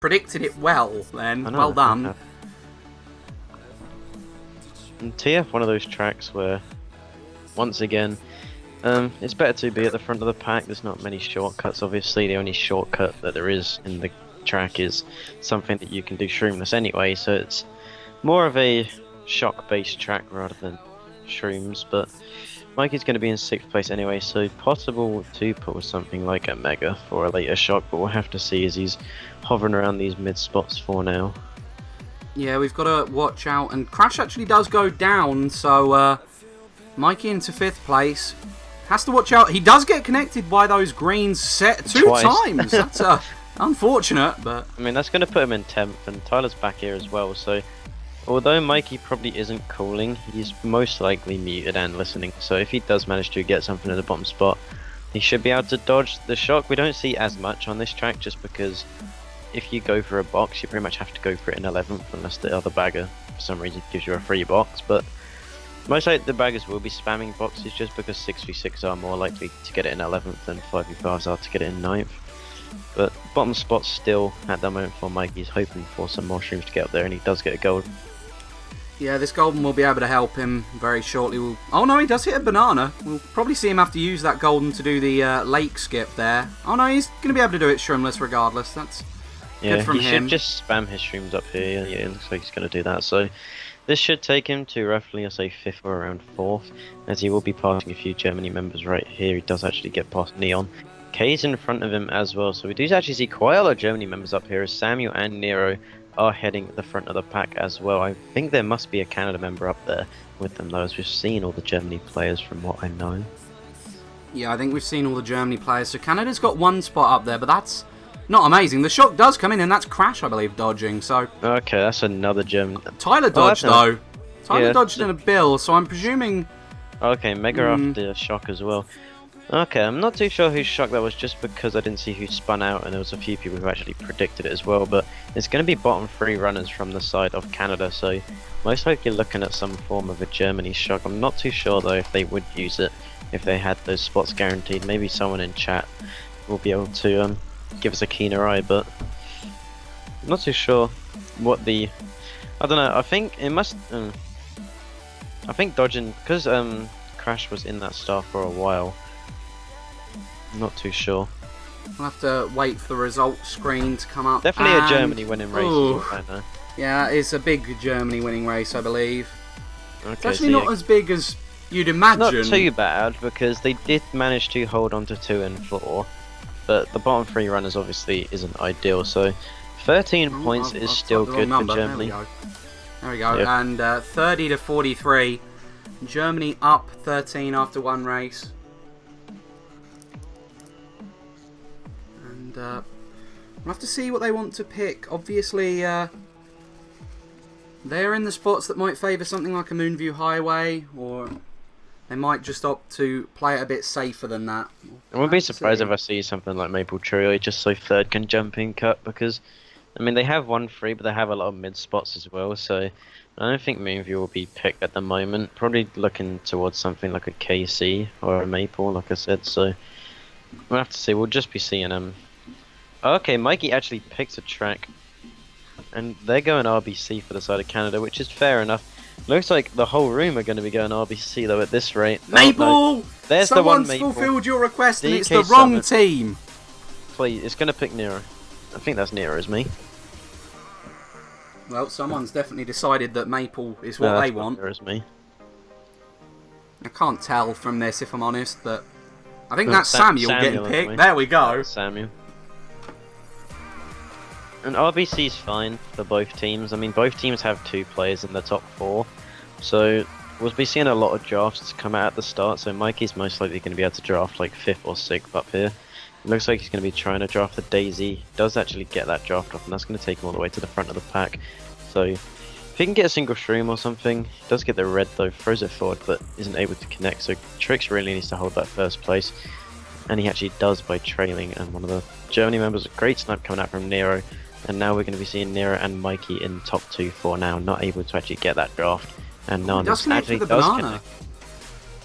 predicted it well, then. I know, Well done. And TF, one of those tracks where, once again, it's better to be at the front of the pack. There's not many shortcuts, obviously. The only shortcut that there is in the track is something that you can do shroomless anyway, so it's more of a shock-based track rather than shrooms, but Mikey's going to be in 6th place anyway, so possible to pull something like a Mega for a later shock, but we'll have to see as he's hovering around these mid spots for now. Yeah, we've got to watch out, and Crash actually does go down, so Mikey into 5th place. Has to watch out. He does get connected by those greens set Twice. 2 times. That's unfortunate, but... I mean, that's going to put him in 10th, and Tyler's back here as well, so although Mikey probably isn't calling, he's most likely muted and listening, so if he does manage to get something in the bottom spot, he should be able to dodge the shock. We don't see as much on this track just because if you go for a box, you pretty much have to go for it in 11th unless the other bagger, for some reason, gives you a free box, but most likely the baggers will be spamming boxes just because 6v6 are more likely to get it in 11th than 5v5s are to get it in 9th. But bottom spot still at the moment for Mikey's hoping for some more streams to get up there, and he does get a gold. Yeah, this golden will be able to help him very shortly. Oh no, he does hit a banana. We'll probably see him have to use that golden to do the lake skip there. Oh no, he's going to be able to do it shroomless regardless. That's good from him. He should just spam his streams up here. Yeah, it looks like he's going to do that. So this should take him to roughly, I'll say, 5th or around 4th, as he will be passing a few Germany members right here. He does actually get past Neon. K's in front of him as well, so we do actually see quite a lot of Germany members up here as Samuel and Nero are heading at the front of the pack as well. I think there must be a Canada member up there with them though, as we've seen all the Germany players from what I know. Yeah, I think we've seen all the Germany players, so Canada's got 1 spot up there, but that's not amazing. The shock does come in, and that's Crash, I believe, dodging, so... Okay, that's another German. Tyler dodged, though. Tyler yeah, dodged in a bill, so I'm presuming... Okay, Mega after shock as well. Okay, I'm not too sure whose shock that was just because I didn't see who spun out, and there was a few people who actually predicted it as well, but it's going to be bottom 3 runners from the side of Canada, so most likely looking at some form of a Germany shock. I'm not too sure though if they would use it, if they had those spots guaranteed. Maybe someone in chat will be able to give us a keener eye, but I'm not too sure what the... I don't know, I think it must... I think dodging, because Crash was in that star for a while, I'm not too sure. We'll have to wait for the results screen to come up. Definitely a Germany winning race, is what I know. Yeah, it's a big Germany winning race, I believe. Okay, it's actually not as big as you'd imagine. Not too bad, because they did manage to hold on to 2 and 4, but the bottom 3 runners obviously isn't ideal, so 13 points is still good for Germany. There we go, Yep. and 30 to 43. Germany up 13 after 1 race. And we'll have to see what they want to pick. Obviously, they're in the spots that might favour something like a Moonview Highway, or they might just opt to play it a bit safer than that. I wouldn't be surprised if I see something like Maple Trio just so third can jump in cut, because I mean they have 1-3, but they have a lot of mid spots as well, so I don't think Moonview will be picked at the moment. Probably looking towards something like a KC or a Maple, like I said, so we'll have to see. We'll just be seeing Okay, Mikey actually picks a track, and they're going RBC for the side of Canada, which is fair enough. Looks like the whole room are going to be going RBC though at this rate. Maple! Oh, no. There's Someone's the one Maple. fulfilled your request, and DK it's the wrong Summit. team. Please, it's going to pick Nero. I think that's Nero, is me. Well, someone's definitely decided that Maple is what they want. Nero is me. I can't tell from this, if I'm honest, but I think that's Samuel getting picked. Anyway. There we go. Samuel. And RBC's fine for both teams. I mean, both teams have 2 players in the top 4, so we'll be seeing a lot of drafts come out at the start. So Mikey's most likely going to be able to draft like 5th or 6th up here. It looks like he's going to be trying to draft the Daisy. Does actually get that draft off, and that's going to take him all the way to the front of the pack. So if he can get a single stream or something, he does get the red though, throws it forward, but isn't able to connect. So Trix really needs to hold that first place, and he actually does by trailing. And one of the Germany members, a great snipe coming out from Nero. And now we're going to be seeing Nero and Mikey in top 2 for now, not able to actually get that draft. And Nana actually does connect.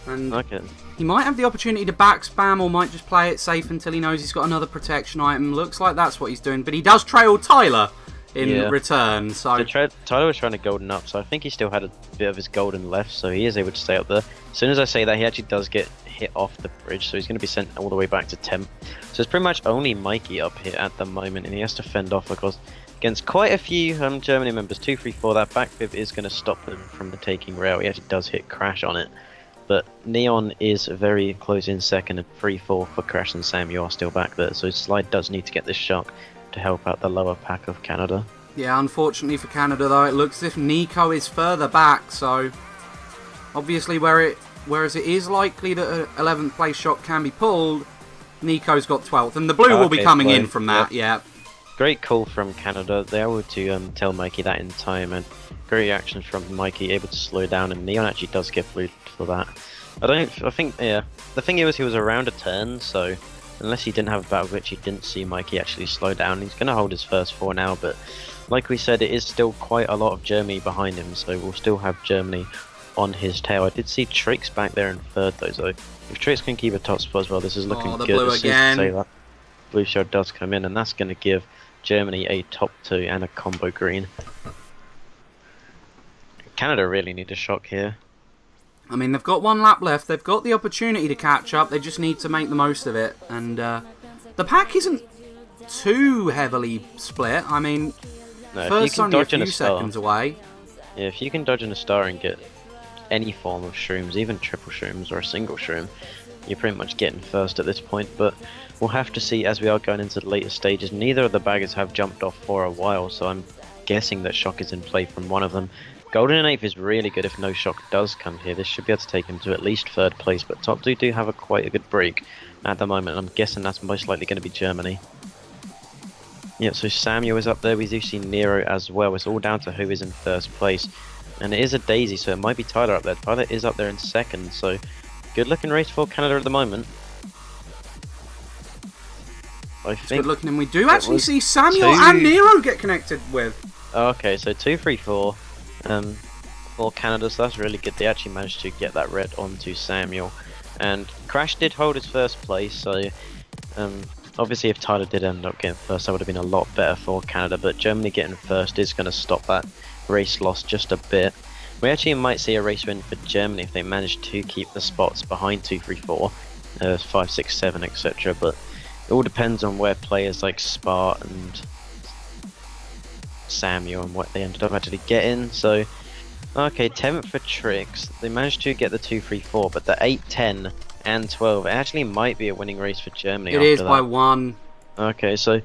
And Okay. he might have the opportunity to back spam or might just play it safe until he knows he's got another protection item. Looks like that's what he's doing. But he does trail Tyler in return. So Tyler was trying to golden up, so I think he still had a bit of his golden left, so he is able to stay up there. As soon as I say that, he actually does get hit off the bridge, so he's going to be sent all the way back to 10th. So it's pretty much only Mikey up here at the moment, and he has to fend off, of course, against quite a few Germany members. 2-3-4, that back fib is going to stop them from the taking rail. He actually does hit Crash on it. But Neon is very close in second, and 3-4 for Crash and Sam. You are still back there, so Slide does need to get this shock to help out the lower pack of Canada. Yeah, unfortunately for Canada, though, it looks as if Nico is further back. So obviously, whereas it is likely that an 11th place shot can be pulled, Nico's got 12th, and the blue will be coming in from that. Yeah. Great call from Canada. They were able to tell Mikey that in time, and great reactions from Mikey, able to slow down, and Neon actually does get blued for that. I think, the thing is, he was around a turn, so unless he didn't have a battle glitch, he didn't see Mikey actually slow down. He's going to hold his first 4 now, but like we said, it is still quite a lot of Germany behind him, so we'll still have Germany on his tail. I did see Trix back there in 3rd, though, so if Trix can keep a top spot as well, this is looking good. Blue again. Say that, blue shell does come in, and that's going to give Germany a top 2 and a combo green. Canada really need a shock here. I mean, they've got 1 lap left. They've got the opportunity to catch up. They just need to make the most of it. And the pack isn't too heavily split. I mean, no, first only a few seconds away. Yeah, if you can dodge in a star and get any form of shrooms, even triple shrooms or a single shroom, you're pretty much getting first at this point. But we'll have to see as we are going into the later stages. Neither of the baggers have jumped off for a while, so I'm guessing that shock is in play from one of them. Golden and 8th is really good if no shock does come here. This should be able to take him to at least 3rd place, but top 2 do have quite a good break at the moment. I'm guessing that's most likely going to be Germany. Yeah, so Samuel is up there. We do see Nero as well. It's all down to who is in 1st place. And it is a daisy, so it might be Tyler up there. Tyler is up there in 2nd, so good looking race for Canada at the moment. I think good looking, and we do actually see Samuel and Nero get connected with. Okay, so 2-3-4 for Canada, so that's really good. They actually managed to get that red onto Samuel. And Crash did hold his 1st place, so obviously if Tyler did end up getting 1st, that would have been a lot better for Canada. But Germany getting 1st is going to stop that race loss just a bit. We actually might see a race win for Germany if they manage to keep the spots behind 2-3-4, 5, 6, 7, etc. But it all depends on where players like Spa and Samuel and what they ended up actually getting. So, okay, 10th for Trix. They managed to get the 2-3-4, but the 8, 10, and 12, it actually might be a winning race for Germany. It is by 1. Okay, so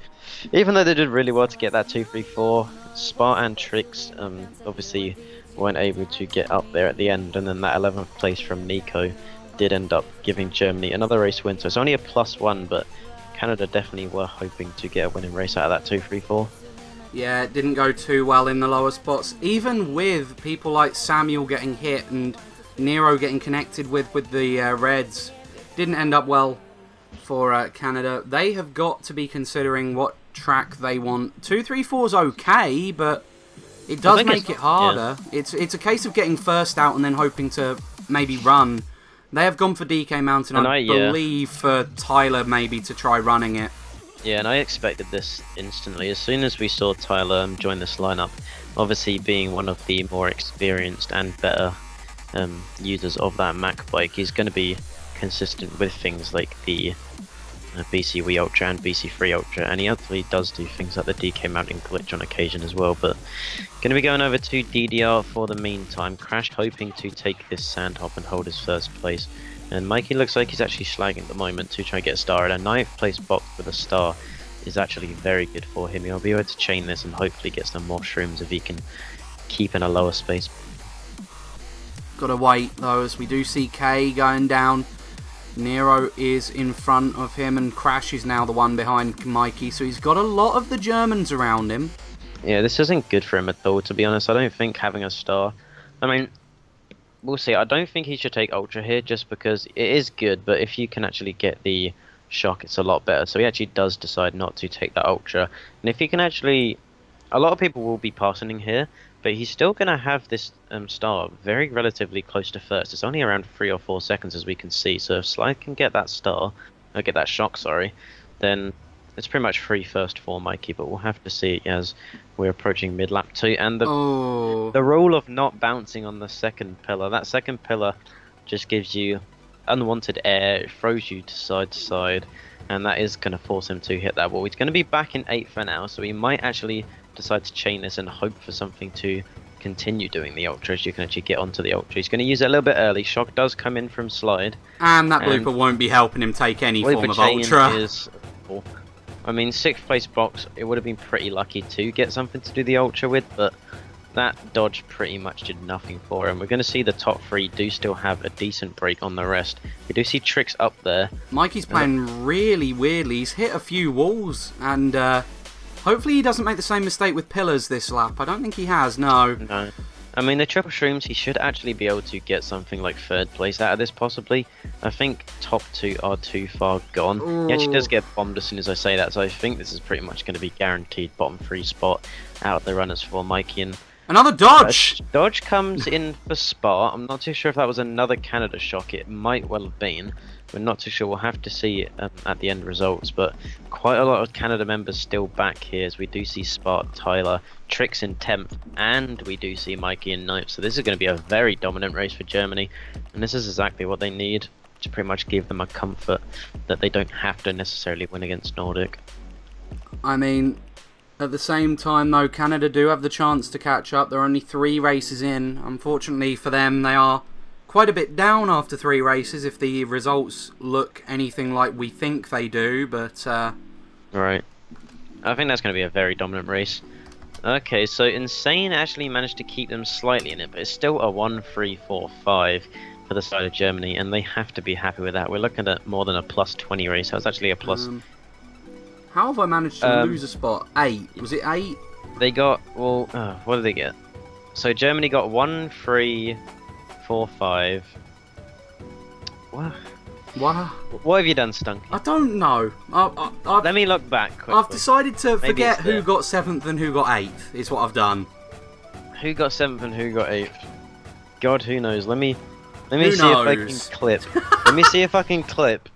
even though they did really well to get that 2-3-4, Spa and Trix obviously weren't able to get up there at the end, and then that 11th place from Nico did end up giving Germany another race win. So it's only a +1, but Canada definitely were hoping to get a winning race out of that 2-3-4. Yeah, it didn't go too well in the lower spots. Even with people like Samuel getting hit and Nero getting connected with the Reds, didn't end up well for Canada. They have got to be considering what track they want. 2-3-4 is okay, but it does make it harder. Yeah. It's a case of getting 1st out and then hoping to maybe run. They have gone for DK Mountain, I believe, for Tyler maybe to try running it. Yeah, and I expected this instantly. As soon as we saw Tyler join this lineup, obviously being one of the more experienced and better users of that Mac bike, he's going to be consistent with things like the BC Wii Ultra and BC3 Ultra, and he actually does do things like the DK mounting glitch on occasion as well. But going to be going over to DDR for the meantime. Crash hoping to take this sand hop and hold his 1st place, and Mikey looks like he's actually slagging at the moment to try and get a star, and a 9th place box with a star is actually very good for him. He'll be able to chain this and hopefully get some more shrooms if he can keep in a lower space. Gotta wait though, as we do see K going down. Nero is in front of him, and Crash is now the one behind Mikey, so he's got a lot of the Germans around him. Yeah, this isn't good for him at all, to be honest. I don't think having a star... I mean, we'll see. I don't think he should take Ultra here, just because it is good, but if you can actually get the shock, it's a lot better. So he actually does decide not to take that Ultra. And if he can actually... A lot of people will be passing here, but he's still going to have this star very relatively close to first. It's only around 3 or 4 seconds as we can see, so if Slide can get that star, or get that shock, sorry, then it's pretty much free first for Mikey, but we'll have to see as we're approaching mid-lap 2. And the rule of not bouncing on the second pillar, that second pillar just gives you unwanted air, it throws you to side, and that is going to force him to hit that wall. He's going to be back in 8th for now, so he might actually decide to chain this and hope for something to continue doing the ultra, as you can actually get onto the ultra. He's going to use it a little bit early. Shock does come in from Slide. And that blooper won't be helping him take any form of ultra. I mean, 6th place box, it would have been pretty lucky to get something to do the ultra with, but that dodge pretty much did nothing for him. We're going to see the top 3 do still have a decent break on the rest. We do see Tricks up there. Mikey's playing really weirdly. He's hit a few walls, and hopefully he doesn't make the same mistake with pillars this lap. I don't think he has, no. No. I mean, the triple shrooms, he should actually be able to get something like 3rd place out of this, possibly. I think top 2 are too far gone. Ooh. He actually does get bombed as soon as I say that, so I think this is pretty much going to be guaranteed bottom 3 spot out of the runners for Mikey. And another dodge! Dodge comes in for Spa. I'm not too sure if that was another Canada shock. It might well have been. We're not too sure. We'll have to see at the end results. But quite a lot of Canada members still back here, as we do see Spa, Tyler, Tricks in 10th, and we do see Mikey in 9th. So this is going to be a very dominant race for Germany. And this is exactly what they need to pretty much give them a comfort that they don't have to necessarily win against Nordic. I mean, at the same time, though, Canada do have the chance to catch up. They're only 3 races in. Unfortunately for them, they are quite a bit down after 3 races if the results look anything like we think they do, but right. I think that's going to be a very dominant race. Okay, so Insane actually managed to keep them slightly in it, but it's still a 1-3-4-5 for the side of Germany, and they have to be happy with that. We're looking at more than a plus 20 race. That was actually a plus... how have I managed to lose a spot? 8. Was it 8? They got... well, what did they get? So Germany got 1-3-4-5. What have you done, Stunky? I don't know. Let me look back quickly. I've decided to forget who got 7th and who got 8th, is what I've done. Who got 7th and who got 8th? God, who knows? Let me see if I can clip. Let me see if I can clip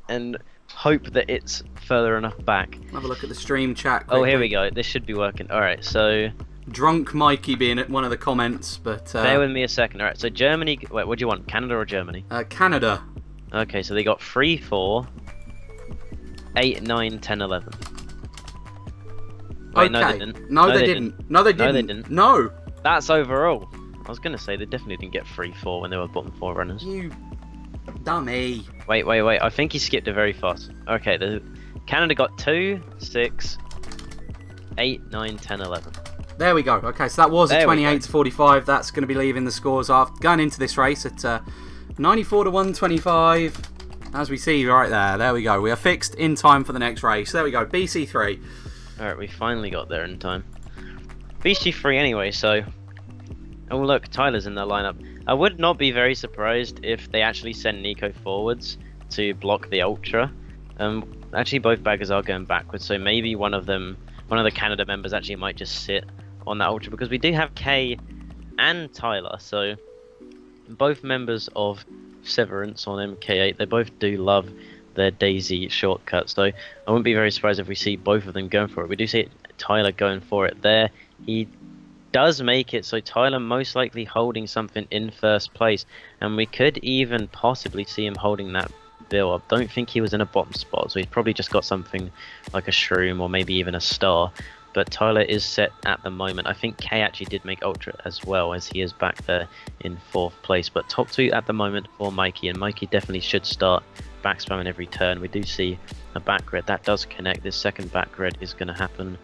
and hope that it's further enough back. Have a look at the stream chat quickly. Oh, here we go. This should be working. Alright, so... Drunk Mikey being at one of the comments, but... bear with me a second. Alright, so Germany... Wait, what do you want? Canada or Germany? Canada. Okay, so they got 3, 4, 8, 9, 10, 11. Wait, okay. no they didn't. No, they didn't. No, they didn't. No. That's overall. I was going to say they definitely didn't get 3, 4 when they were bottom 4 runners. You dummy. Wait. I think he skipped it very fast. Okay, Canada got 2, 6, 8, 9, 10, 11. There we go. Okay, so that was a 28-45. That's going to be leaving the scores after going into this race at 94-125. As we see right there. There we go. We are fixed in time for the next race. There we go. BC3. Alright, we finally got there in time. BC3 anyway, so... Oh look, Tyler's in the lineup. I would not be very surprised if they actually send Nico forwards to block the Ultra. Actually both baggers are going backwards, so maybe one of the Canada members actually might just sit on that Ultra, because we do have Kay and Tyler, so both members of Severance on MK8, they both do love their Daisy shortcut, so I wouldn't be very surprised if we see both of them going for it. We do see Tyler going for it there. He does make it, so Tyler most likely holding something in first place, and we could even possibly see him holding that bill. I don't think he was in a bottom spot, so he's probably just got something like a shroom or maybe even a star. But Tyler is set at the moment. I think Kay actually did make Ultra as well, as he is back there in 4th place. But top 2 at the moment for Mikey, and Mikey definitely should start back spamming every turn. We do see a back red. That does connect. This second back red is going to happen.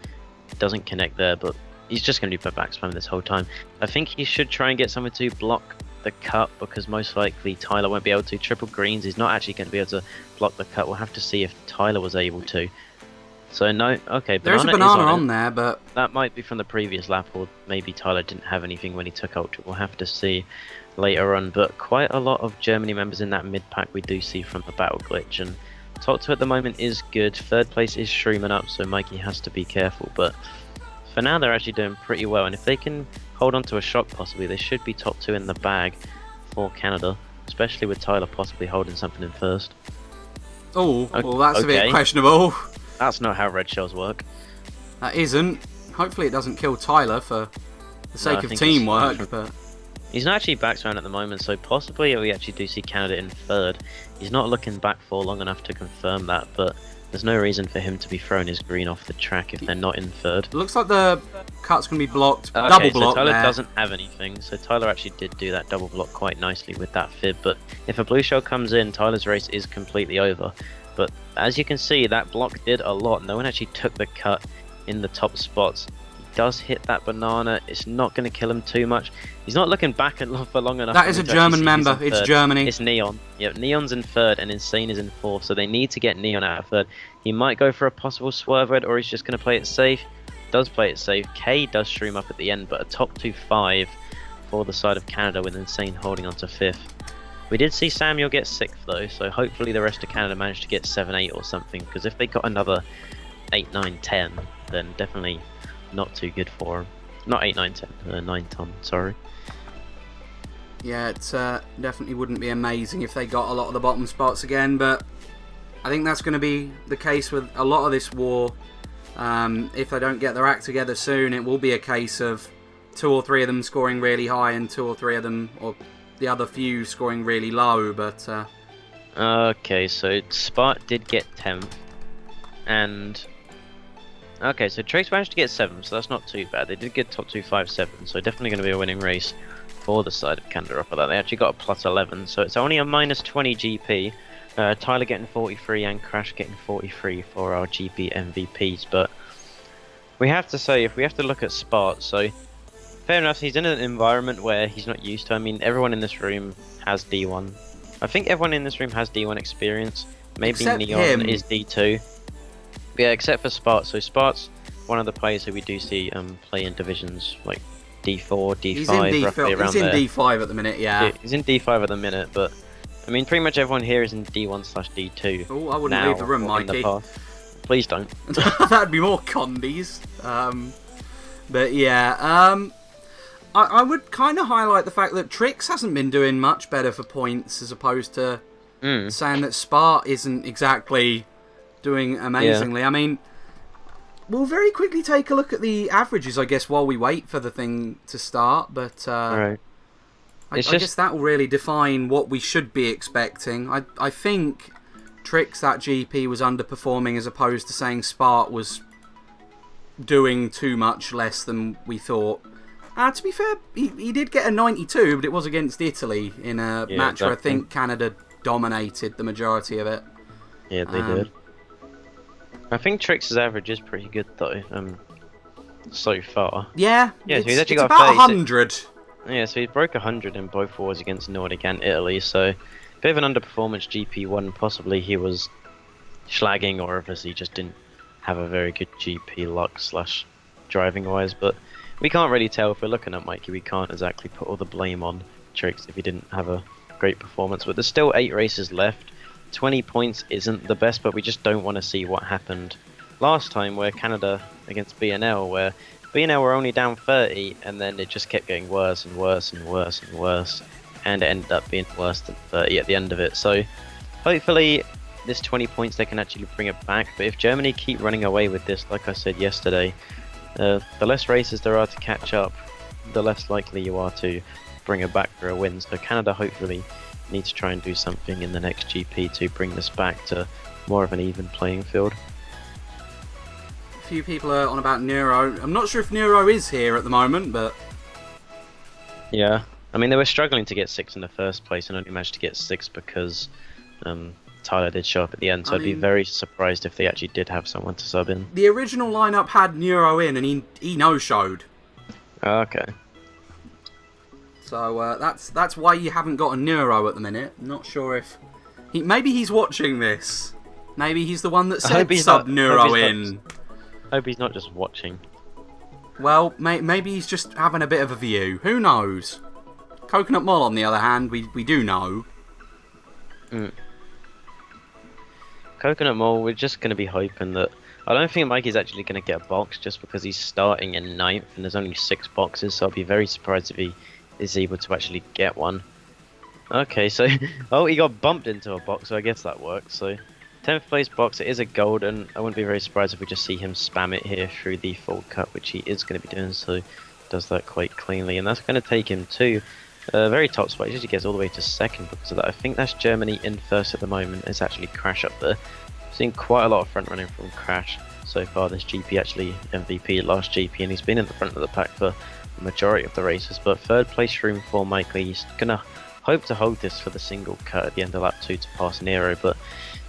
It doesn't connect there, but he's just going to do back spam this whole time. I think he should try and get someone to block the cut, because most likely Tyler won't be able to. Triple greens, he's not actually going to be able to block the cut. We'll have to see if Tyler was able to. So no, okay, there's a banana on there, but that might be from the previous lap, or maybe Tyler didn't have anything when he took Ultra. We'll have to see later on, but quite a lot of Germany members in that mid-pack we do see from the battle glitch, and top 2 at the moment is good. 3rd place is shrooming up, so Mikey has to be careful, but for now they're actually doing pretty well, and if they can hold on to a shock possibly, they should be top 2 in the bag for Canada, especially with Tyler possibly holding something in first. Oh, well, that's a bit questionable. That's not how red shells work. That isn't. Hopefully it doesn't kill Tyler for the sake of teamwork, but... He's not actually background at the moment, so possibly we actually do see Canada in third. He's not looking back for long enough to confirm that, but there's no reason for him to be throwing his green off the track if they're not in third. It looks like the cut's going to be blocked, okay, double block so Tyler there. doesn't have anything, so Tyler actually did do that double block quite nicely with that fib, but if a blue shell comes in, Tyler's race is completely over. But as you can see, that block did a lot. No one actually took the cut in the top spots. Does hit that banana. It's not going to kill him too much. He's not looking back for long enough. That is a German member. It's Germany. It's Neon. Yep, Neon's in third and Insane is in fourth, so they need to get Neon out of third. He might go for a possible swerve red, or he's just going to play it safe. Does play it safe. K does shroom up at the end, but a top 2-5 for the side of Canada with Insane holding on to fifth. We did see Samuel get sixth though, so hopefully the rest of Canada managed to get 7-8 or something, because if they got another 8, 9, 10, then definitely not too good for him. Not 8, 9, 10, 9 ton, sorry. Yeah, it definitely wouldn't be amazing if they got a lot of the bottom spots again, but I think that's going to be the case with a lot of this war. If they don't get their act together soon, it will be a case of 2 or 3 of them scoring really high and 2 or 3 of them, or the other few, scoring really low, but... Okay, so Spart did get 10th, and... Okay, so Trace managed to get 7th, so that's not too bad. They did get top 2, 5, 7, so definitely going to be a winning race for the side of Canada off of that. They actually got a plus 11, so it's only a minus 20 GP. Tyler getting 43 and Crash getting 43 for our GP MVPs, but we have to say, if we have to look at Spart, so fair enough, he's in an environment where he's not used to. I mean, everyone in this room has D1. I think everyone in this room has D1 experience. Maybe except Neon him. is D2. Yeah, except for Spart. So Spart's one of the players who we do see play in divisions like D4, D5, he's in roughly around there. He's in D5 at the minute, yeah. He's in D5 at the minute, but I mean, pretty much everyone here is in D1/D2. Oh, I wouldn't leave the room, Mikey. Please don't. That'd be more condies. But yeah, I would kind of highlight the fact that Trix hasn't been doing much better for points, as opposed to saying that Spart isn't exactly doing amazingly. Yeah. I mean, we'll very quickly take a look at the averages, I guess, while we wait for the thing to start. But right. I guess that will really define what we should be expecting. I think Trix, that GP, was underperforming, as opposed to saying Spart was doing too much less than we thought. To be fair, he did get a 92, but it was against Italy in a match where I think Canada dominated the majority of it. Yeah, they did. I think Trix's average is pretty good though, so far. Yeah, so he's actually it's got about 100. Yeah, so he broke 100 in both wars against Nordic and Italy, so bit of an underperformance GP1. Possibly he was schlagging, or obviously just didn't have a very good GP luck / driving wise, but we can't really tell. If we're looking at Mikey, we can't exactly put all the blame on Trix if he didn't have a great performance, but there's still 8 races left. 20 points isn't the best, but we just don't want to see what happened last time, where Canada against BNL, where BNL were only down 30, and then it just kept getting worse and worse and worse and worse, and it ended up being worse than 30 at the end of it. So hopefully this 20 points they can actually bring it back, but if Germany keep running away with this, like I said yesterday, the less races there are to catch up, the less likely you are to bring it back for a win. So Canada hopefully need to try and do something in the next GP to bring this back to more of an even playing field. A few people are on about Neuro. I'm not sure if Neuro is here at the moment, but... Yeah, I mean, they were struggling to get 6 in the first place and only managed to get 6 because Tyler did show up at the end, so I'd be very surprised if they actually did have someone to sub in. The original lineup had Neuro in, and he no-showed. Okay. So that's why you haven't got a Neuro at the minute. I'm not sure if... maybe he's watching this. Maybe he's the one that said sub Neuro in. I hope he's not just watching. Well, maybe he's just having a bit of a view. Who knows? Coconut Mall, on the other hand, we do know. Coconut Mall, we're just going to be hoping that I don't think Mikey's actually going to get a box just because he's starting in 9th and there's only 6 boxes, so I'll be very surprised if he is able to actually get one. Okay, so oh, he got bumped into a box, so I guess that works. So 10th place box, it is a gold, and I wouldn't be very surprised if we just see him spam it here through the full cut, which he is going to be doing, so does that quite cleanly, and that's going to take him to very top spot. He usually gets all the way to 2nd because of that. I think that's Germany in 1st at the moment. It's actually Crash up there. Seen quite a lot of front running from Crash so far this GP, actually MVP last GP, and he's been in the front of the pack for the majority of the races. But 3rd place room for Michael. He's gonna hope to hold this for the single cut at the end of lap 2 to pass Nero, but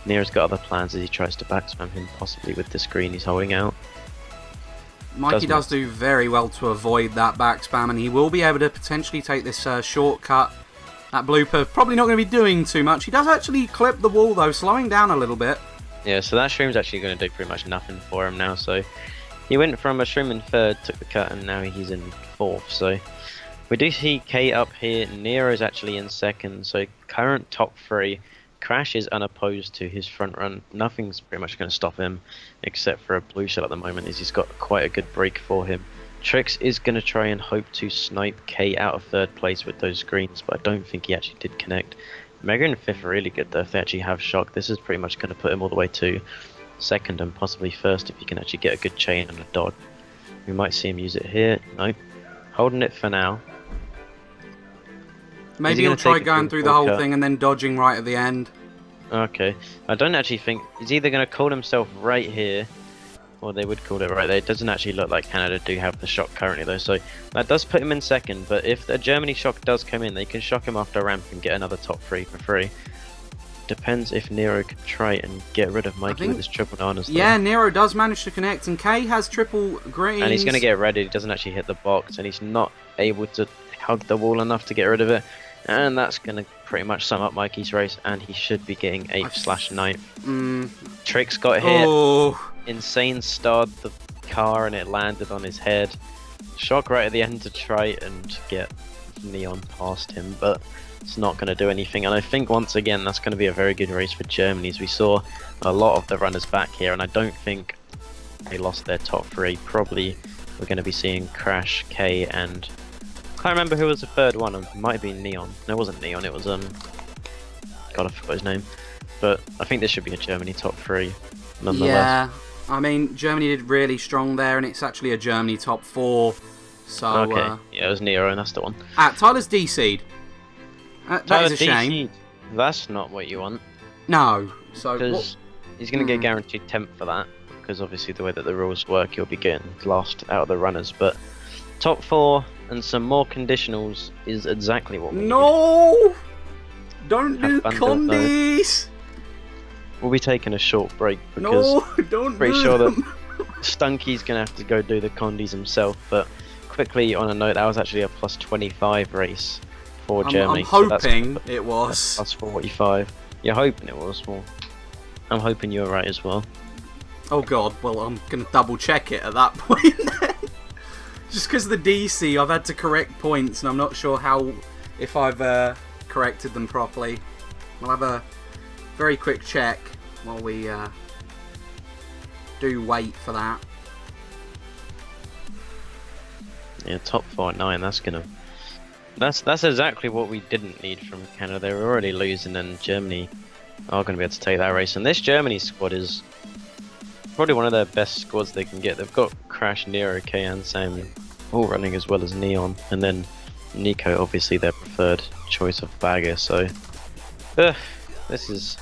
Nero's got other plans as he tries to backspam him, possibly with the screen he's holding out. Mikey does do very well to avoid that backspam, and he will be able to potentially take this shortcut. That blooper probably not going to be doing too much. He does actually clip the wall though, slowing down a little bit. Yeah, so that shroom's actually going to do pretty much nothing for him now. So he went from a shroom in 3rd, took the cut, and now he's in 4th. So we do see K up here. Nero's actually in 2nd. So current top 3. Crash is unopposed to his front run. Nothing's pretty much going to stop him except for a blue shell at the moment, as he's got quite a good break for him. Trix is going to try and hope to snipe K out of 3rd place with those greens, but I don't think he actually did connect. Mega in 5th are really good though. If they actually have shock, this is pretty much going to put him all the way to 2nd and possibly 1st if he can actually get a good chain and a dodge. We might see him use it here. Nope. Holding it for now. Maybe he'll try going through the whole thing and then dodging right at the end. Okay. I don't actually think... He's either going to call himself right here, or they would call it right there. It doesn't actually look like Canada do have the shock currently though, so that does put him in 2nd, but if the Germany shock does come in, they can shock him after ramp and get another top 3 for free. Depends if Nero can try and get rid of Mikey with his triple bananas though. Yeah, Nero does manage to connect, and K has triple greens. And he's going to get ready. He doesn't actually hit the box, and he's not able to hug the wall enough to get rid of it. And that's going to pretty much sum up Mikey's race, and he should be getting 8/9. Trix got hit. Oh. Insane starred the car, and it landed on his head. Shock right at the end to try and get Neon past him, but it's not going to do anything. And I think once again that's going to be a very good race for Germany, as we saw a lot of the runners back here, and I don't think they lost their top 3. Probably we're going to be seeing Crash, K, and I can't remember who was the 3rd one. It might have been Neon. No, it wasn't Neon. It was God, I forgot his name. But I think this should be a Germany top 3, nonetheless. Yeah, I mean Germany did really strong there, and it's actually a Germany top 4. So okay, yeah, it was Nero, and that's the one. Tyler's DC'd. That is a shame. That's not what you want. No, so because he's going to get guaranteed 10th for that, because obviously the way that the rules work, you'll be getting last out of the runners. But top 4 and some more conditionals is exactly what we need. No! Don't do condies! We'll be taking a short break because don't pretty do sure them. that Stunky's going to have to go do the condies himself. But quickly on a note, that was actually a +25 race for Germany. I'm hoping it was. +45. You're hoping it was? Well, I'm hoping you're right as well. Oh god, well I'm going to double check it at that point then. Just because of the DC, I've had to correct points, and I'm not sure if I've corrected them properly. We'll have a very quick check while we do wait for that. Yeah, top 4-9. That's gonna. That's exactly what we didn't need from Canada. They were already losing, and Germany are going to be able to take that race. And this Germany squad is probably one of their best squads they can get. They've got Crash, Nero, K, and Sam all running, as well as Neon, and then Nico, obviously their preferred choice of bagger. So this is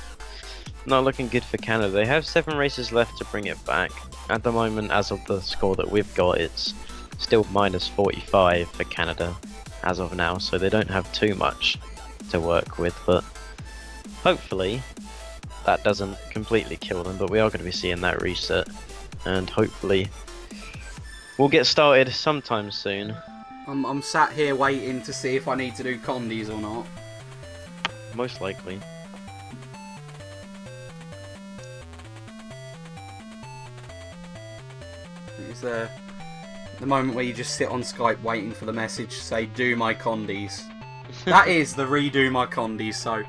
not looking good for Canada. They have 7 races left to bring it back. At the moment, as of the score that we've got, it's still -45 for Canada as of now, so they don't have too much to work with, but hopefully that doesn't completely kill them. But we are going to be seeing that reset, and hopefully we'll get started sometime soon. I'm sat here waiting to see if I need to do condies or not. Most likely. It's the moment where you just sit on Skype waiting for the message to say, do my condies. That is the redo my condies, so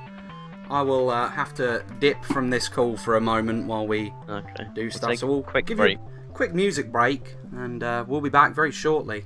I will have to dip from this call for a moment while we do stuff. So we'll quick give break. you a quick music break, and we'll be back very shortly.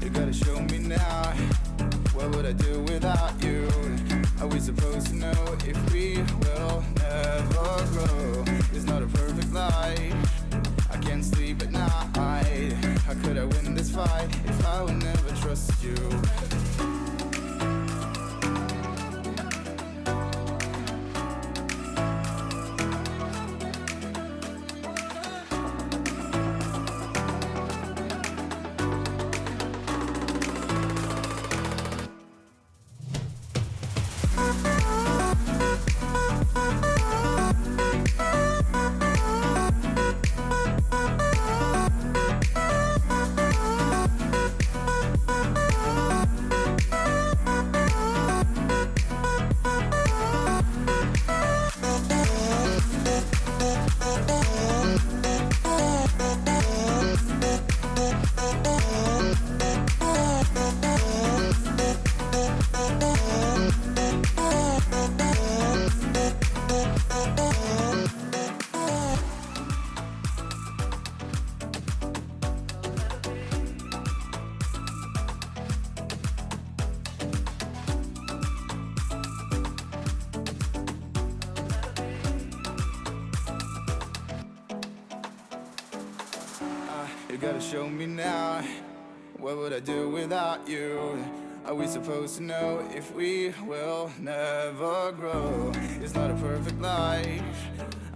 You gotta show me now. What would I do without you? Are we supposed to know if we will never grow? It's not a perfect life. I can't sleep at night. How could I win this fight if I would never trust you? You gotta show me now. What would I do without you? Are we supposed to know if we will never grow? It's not a perfect life.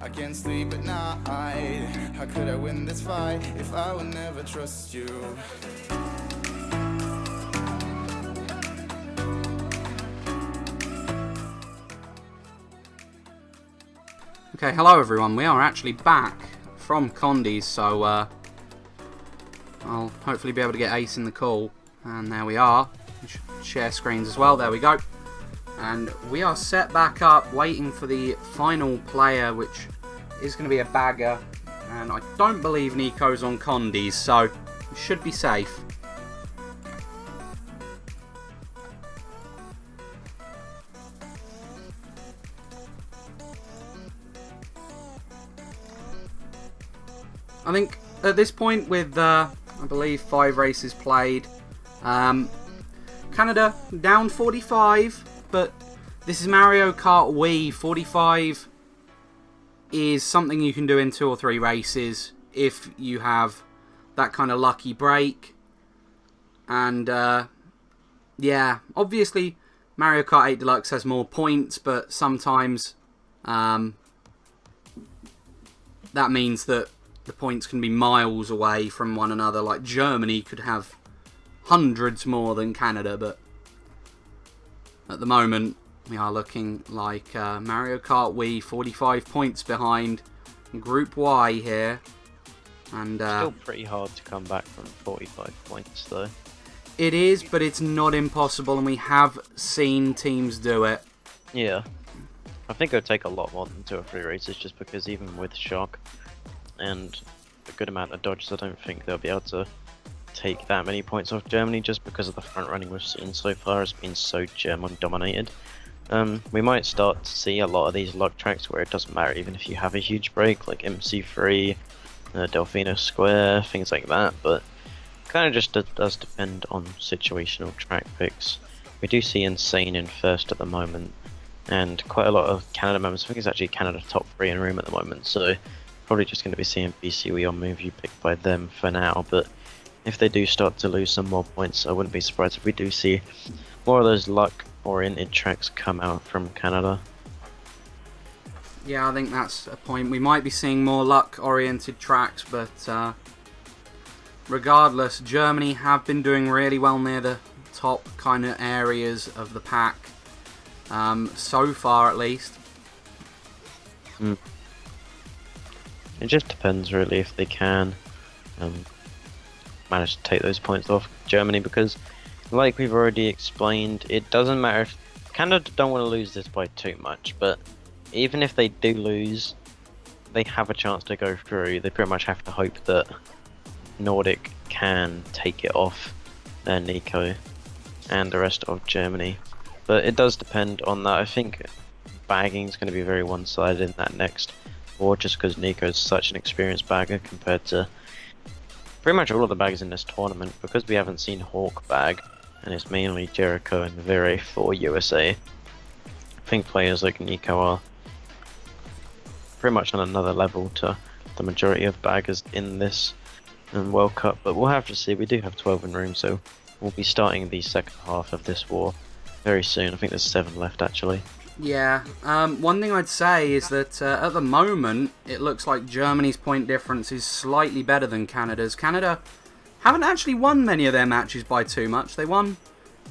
I can't sleep at night. How could I win this fight if I will never trust you? Okay, hello everyone. We are actually back from Condi's, so I'll hopefully be able to get Ace in the call. And there we are. Share screens as well. There we go. And we are set back up, waiting for the final player, which is going to be a bagger. And I don't believe Nico's on Condi's, so we should be safe. I think at this point, with I believe 5 races played, Canada down 45, but this is Mario Kart Wii. 45 is something you can do in 2 or 3 races if you have that kind of lucky break. And yeah, obviously Mario Kart 8 Deluxe has more points, but sometimes that means that the points can be miles away from one another. Like Germany could have hundreds more than Canada, but at the moment we are looking like Mario Kart Wii 45 points behind Group Y here, and still pretty hard to come back from 45 points though. It is, but it's not impossible, and we have seen teams do it. Yeah, I think it would take a lot more than 2 or 3 races, just because even with shock and a good amount of dodges, I don't think they'll be able to take that many points off Germany, just because of the front running we've seen so far has been so German dominated. We might start to see a lot of these luck tracks where it doesn't matter even if you have a huge break, like MC3, Delfino Square, things like that, but kind of just does depend on situational track picks. We do see Insane in first at the moment, and quite a lot of Canada members. I think it's actually Canada top 3 in room at the moment, so probably just going to be seeing BCWE on MoveU picked by them for now, but if they do start to lose some more points, I wouldn't be surprised if we do see more of those luck-oriented tracks come out from Canada. Yeah, I think that's a point. We might be seeing more luck-oriented tracks, but regardless, Germany have been doing really well near the top kind of areas of the pack, so far at least. It just depends really if they can manage to take those points off Germany, because like we've already explained, it doesn't matter if Canada don't want to lose this by too much, but even if they do lose, they have a chance to go through. They pretty much have to hope that Nordic can take it off Nico and the rest of Germany, but it does depend on that. I think bagging is going to be very one-sided in that next war, just because Nico is such an experienced bagger compared to pretty much all of the baggers in this tournament, because we haven't seen Hawk bag, and it's mainly Jericho and Vire for USA. I think players like Nico are pretty much on another level to the majority of baggers in this World Cup, but we'll have to see. We do have 12 in room, so we'll be starting the second half of this war very soon. I think there's 7 left actually. Yeah, one thing I'd say is that at the moment it looks like Germany's point difference is slightly better than Canada's. Canada haven't actually won many of their matches by too much. They won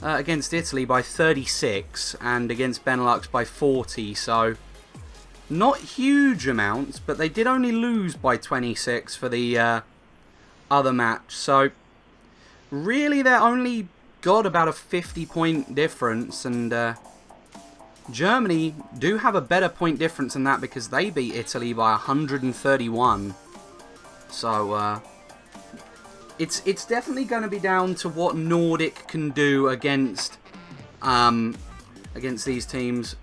against Italy by 36 and against Benelux by 40, so not huge amounts, but they did only lose by 26 for the other match. So really they're only got about a 50-point difference, and Germany do have a better point difference than that because they beat Italy by 131. So it's definitely going to be down to what Nordic can do against these teams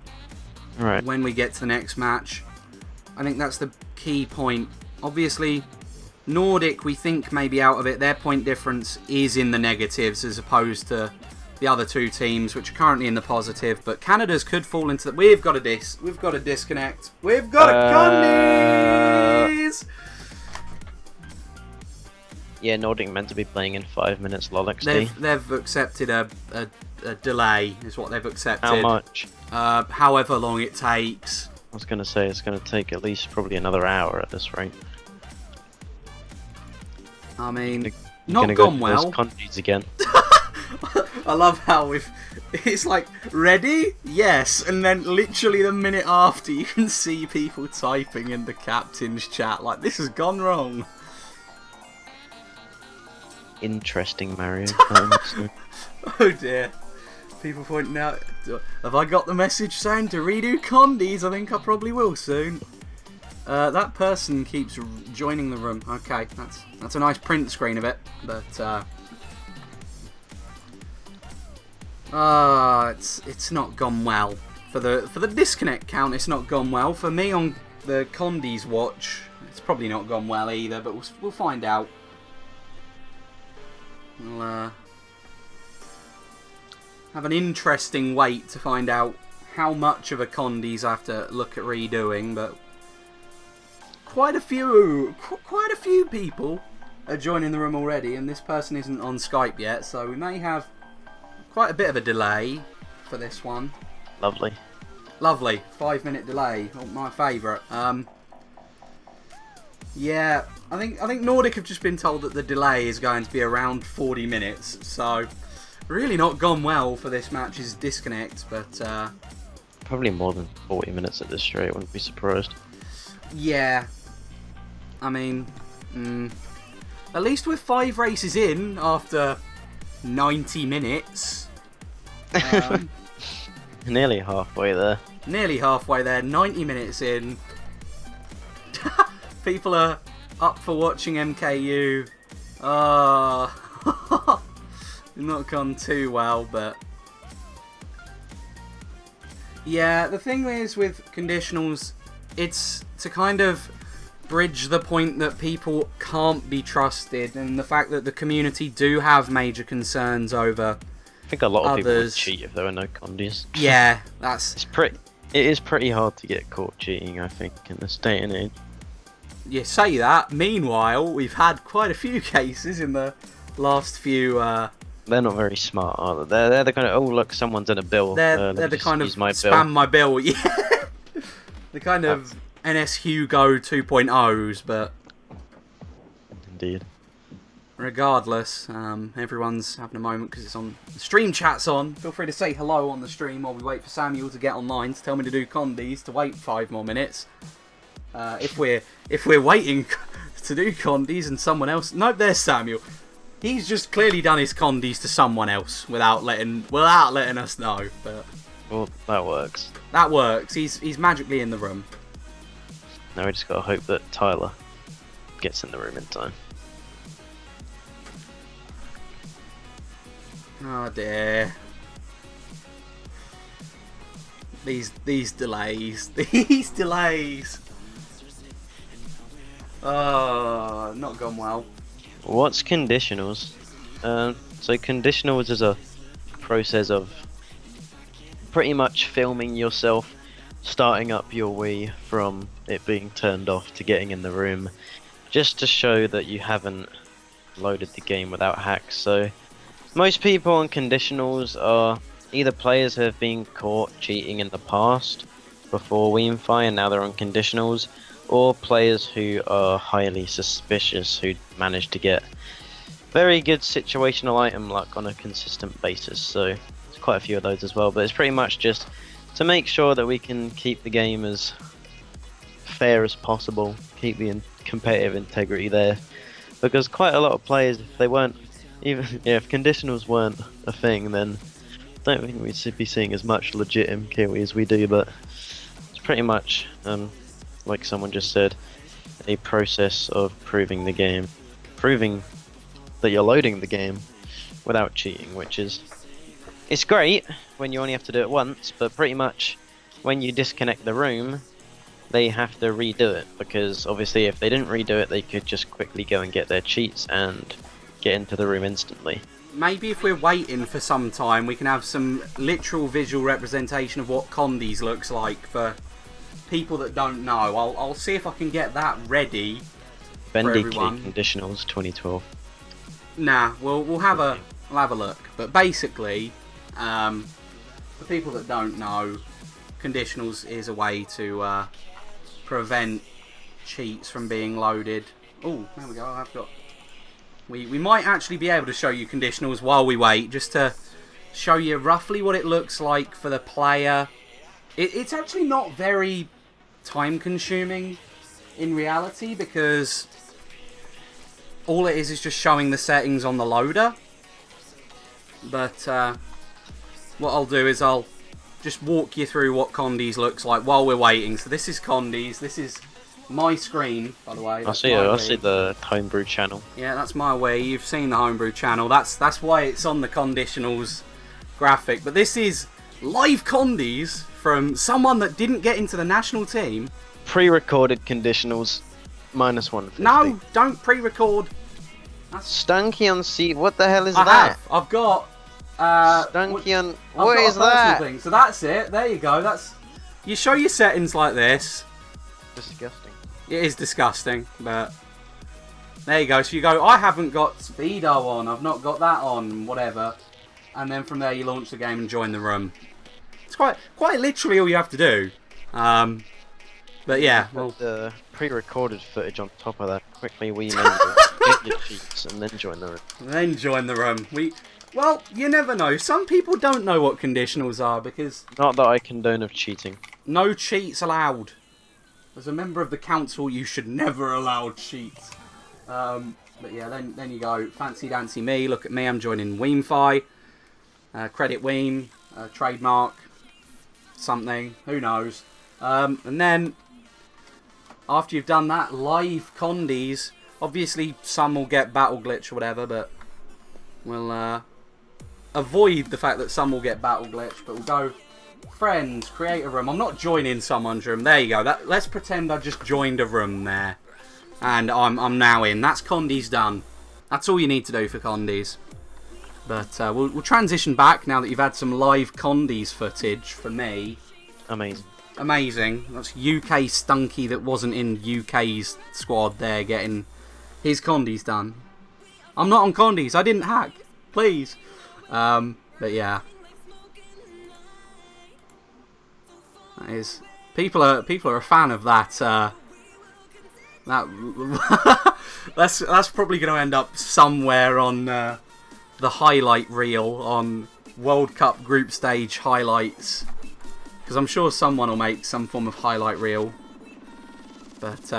when we get to the next match. I think that's the key point. Obviously, Nordic we think may be out of it. Their point difference is in the negatives as opposed to the other 2 teams, which are currently in the positive, but Canada's could fall into the... We've got a disconnect. We've got a Condi's! Yeah, Nordic meant to be playing in 5 minutes lol XD. They've accepted a delay, is what they've accepted. How much? However long it takes. I was going to say it's going to take at least probably another hour at this rate. I mean, You're not gonna gone go to those well. countries again. I love how it's like, ready? Yes. And then literally the minute after you can see people typing in the captain's chat like, this has gone wrong. Interesting, Mario. Oh dear. People pointing out, have I got the message saying to redo Condies? I think I probably will soon. That person keeps joining the room. Okay, that's a nice print screen of it, but it's not gone well for the disconnect count. It's not gone well for me on the Condies watch. It's probably not gone well either, but we'll find out. We'll have an interesting wait to find out how much of a Condies I have to look at redoing, but quite a few people are joining the room already, and this person isn't on Skype yet, so we may have quite a bit of a delay for this one. Lovely. Lovely, 5-minute delay, my favourite. Yeah, I think Nordic have just been told that the delay is going to be around 40 minutes, so really not gone well for this match's disconnect, but Probably more than 40 minutes at this rate, wouldn't be surprised. yeah, I mean, at least we're 5 races in after 90 minutes. Nearly halfway there. Nearly halfway there, 90 minutes in. People are up for watching MKU. Not gone too well, but yeah, the thing is with conditionals, it's to kind of bridge the point that people can't be trusted, and the fact that the community do have major concerns over I think a lot of people would others. cheat if there were no Condies. Yeah, that's It is pretty hard to get caught cheating, I think, in this day and age. you say that. Meanwhile, we've had quite a few cases in the last few. They're not very smart, are they? They're the kind of, oh look, someone's in a bill. They're let me the just kind of use my spam bill. my bill. Yeah, the kind of NS Hugo 2.0s, but Indeed. regardless, everyone's having a moment because it's on. The stream chat's on. Feel free to say hello on the stream while we wait for Samuel to get online to tell me to do Condies, to wait 5 more minutes. If we're waiting to do Condies and someone else, nope, there's Samuel. He's just clearly done his Condies to someone else without letting us know. But Well, that works. that works. He's magically in the room. Now we just gotta hope that Tyler gets in the room in time. Oh dear. These delays. These delays. Oh, not gone well. What's conditionals? So conditionals is a process of pretty much filming yourself starting up your Wii from it being turned off to getting in the room, just to show that you haven't loaded the game without hacks. So most people on conditionals are either players who have been caught cheating in the past before WiiFi and now they're on conditionals, or players who are highly suspicious who manage to get very good situational item luck on a consistent basis. So there's quite a few of those as well, but it's pretty much just to make sure that we can keep the game as fair as possible, keep the competitive integrity there, because quite a lot of players, if they weren't even if conditionals weren't a thing, then I don't think we'd be seeing as much legit MKWC as we do. But it's pretty much like someone just said, a process of proving that you're loading the game without cheating, which is, it's great when you only have to do it once, but pretty much when you disconnect the room, they have to redo it, because obviously if they didn't redo it, they could just quickly go and get their cheats and get into the room instantly. Maybe if we're waiting for some time, we can have some literal visual representation of what Condies looks like for people that don't know. I'll see if I can get that ready for Bendy Key everyone. Conditionals 2012. Nah, we'll have a look. But basically, for people that don't know, conditionals is a way to prevent cheats from being loaded. Oh, there we go. I've got. We might actually be able to show you conditionals while we wait, just to show you roughly what it looks like for the player. It's actually not very time consuming in reality, because all it is just showing the settings on the loader. But what I'll do is I'll just walk you through what Condies looks like while we're waiting. So this is Condies. This is my screen, by the way. I see the homebrew channel. Yeah, that's my way. You've seen the homebrew channel. That's why it's on the conditionals graphic. But this is live Condies from someone that didn't get into the national team. Pre-recorded conditionals, -150. No, don't pre-record. Stunky on seat. What the hell is I that? have. I've got. Stunky on. What is that? Thing. So that's it. There you go. That's. You show your settings like this. Disgusting. It is disgusting, but there you go. So you go, I haven't got Speedo on, I've not got that on, whatever. And then from there you launch the game and join the room. It's quite literally all you have to do. But yeah, well, the pre-recorded footage on top of that. Quickly get your cheats and then join the room. Then join the room. Well, you never know. Some people don't know what conditionals are, because Not that I condone of cheating. no cheats allowed. As a member of the council, you should never allow cheats. But yeah, then you go, fancy dancy me, look at me, I'm joining Weemfi. Credit Weem, trademark, something, who knows. And then, after you've done that, live Condies, obviously some will get battle glitch or whatever, but we'll avoid the fact that some will get battle glitch, but we'll go friends, create a room. I'm not joining someone's room. There you go. Let's pretend I just joined a room there. And I'm now in. That's Condies done. That's all you need to do for Condies. But we'll transition back now that you've had some live Condies footage for me. Amazing. Amazing. That's UK Stunky that wasn't in UK's squad there getting his Condies done. I'm not on Condies. I didn't hack. Please. But yeah. That is, people are a fan of that. That's probably going to end up somewhere on the highlight reel on World Cup group stage highlights, because I'm sure someone will make some form of highlight reel. But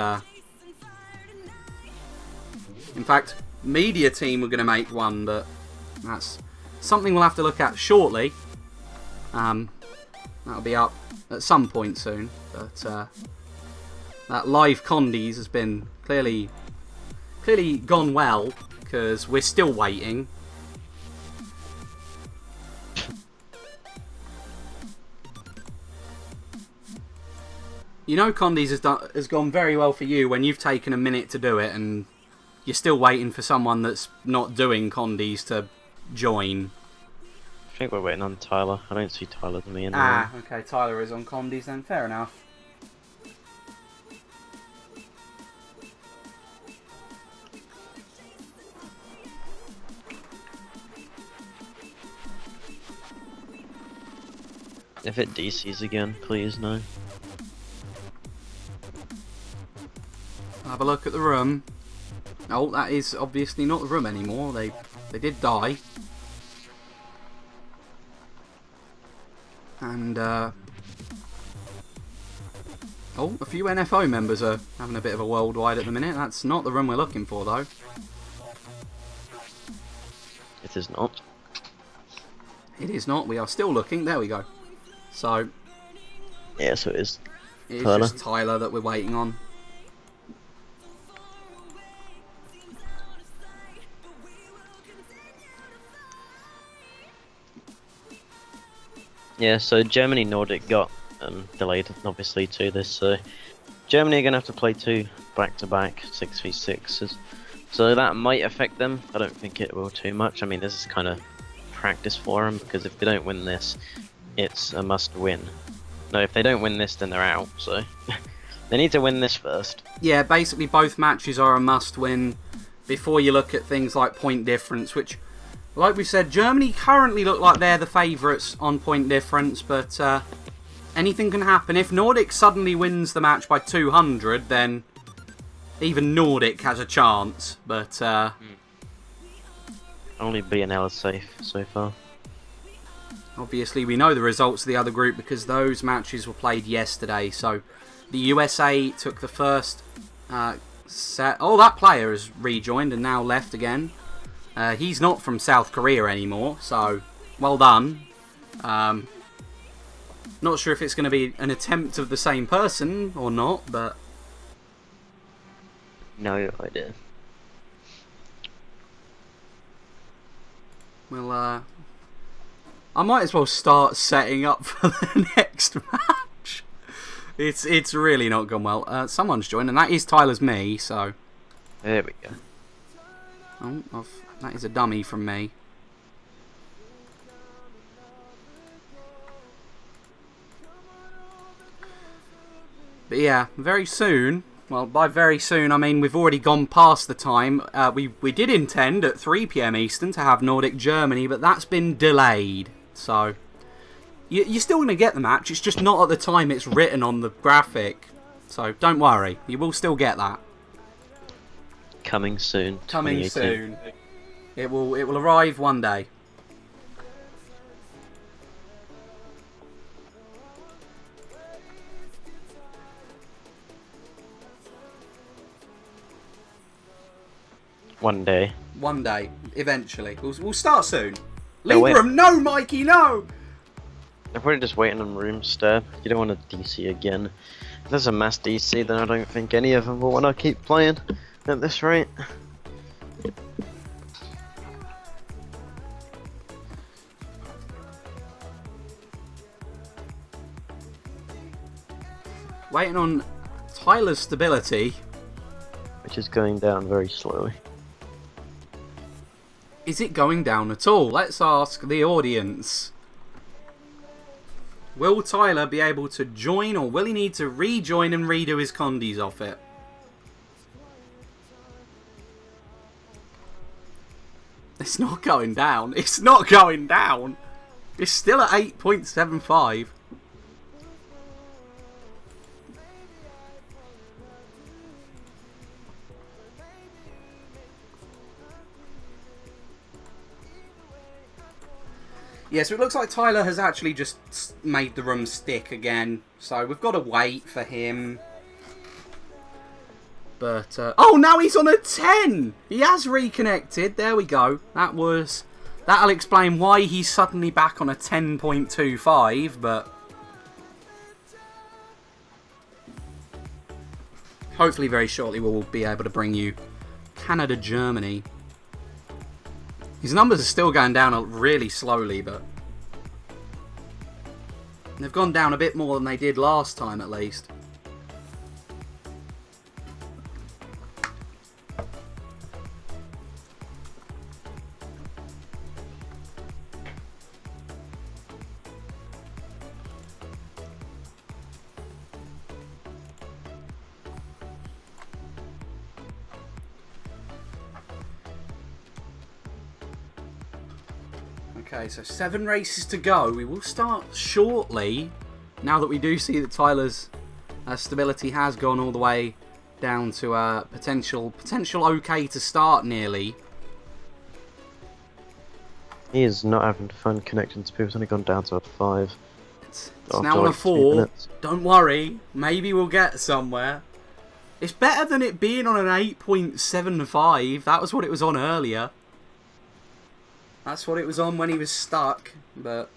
in fact, media team are going to make one, but that's something we'll have to look at shortly. That'll be up at some point soon, but that live Condies has been clearly gone well, because we're still waiting. You know, Condies has gone very well for you when you've taken a minute to do it, and you're still waiting for someone that's not doing Condies to join. I think we're waiting on Tyler. I don't see Tyler to me anymore. Ah, okay, Tyler is on Condies then. Fair enough. If it DCs again, please no. Have a look at the room. Oh, that is obviously not the room anymore. They did die. And oh, a few NFO members are having a bit of a worldwide at the minute. That's not the room we're looking for, though. It is not. It is not. We are still looking. There we go. So Yeah, so it is. it is Tyler. just Tyler that we're waiting on. Yeah, so Germany Nordic got delayed, obviously, to this. So Germany are going to have to play 2 back-to-back 6v6s. So that might affect them. I don't think it will too much. I mean, this is kind of practice for them, because if they don't win this, it's a must-win. No, if they don't win this, then they're out. So they need to win this first. Yeah, basically both matches are a must-win. before you look at things like point difference, which, like we said, Germany currently look like they're the favourites on point difference, but anything can happen. If Nordic suddenly wins the match by 200, then even Nordic has a chance, but... Only BNL is safe so far. Obviously, we know the results of the other group because those matches were played yesterday. So, the USA took the first set. Oh, that player has rejoined and now left again. He's not from South Korea anymore, so well done. Not sure if it's going to be an attempt of the same person or not, but... No idea. Well, I might as well start setting up for the next match. It's really not gone well. Someone's joined, and that is Tyler's me, so... There we go. Oh, that is a dummy from me. But yeah, very soon... Well, by very soon, I mean we've already gone past the time. We did intend at 3 PM Eastern to have Nordic Germany, but that's been delayed. So, you're still going to get the match. It's just not at the time it's written on the graphic. So, don't worry. You will still get that. Coming soon. Coming soon. It will arrive one day. One day. One day, eventually. We'll start soon. No, Leave room! No, Mikey, no! If we're just waiting on room stab, you don't want to DC again. If there's a mass DC, then I don't think any of them will want to keep playing at this rate. Waiting on Tyler's stability. Which is going down very slowly. Is it going down at all? Let's ask the audience. Will Tyler be able to join, or will he need to rejoin and redo his condies off it? It's not going down. It's not going down. It's still at 8.75. Yeah, so it looks like Tyler has actually just made the room stick again. So we've got to wait for him. But, oh, now he's on a 10! He has reconnected. There we go. That'll explain why he's suddenly back on a 10.25, but... hopefully very shortly we'll be able to bring you Canada, Germany. His numbers are still going down really slowly, but they've gone down a bit more than they did last time, at least. Okay, so 7 races to go. We will start shortly, now that we do see that Tyler's stability has gone all the way down to potential okay to start nearly. He is not having fun connecting to people. It's only gone down to a 5. It's now on a 4. Don't worry, maybe we'll get somewhere. It's better than it being on an 8.75. That was what it was on earlier. That's what it was on when he was stuck, but...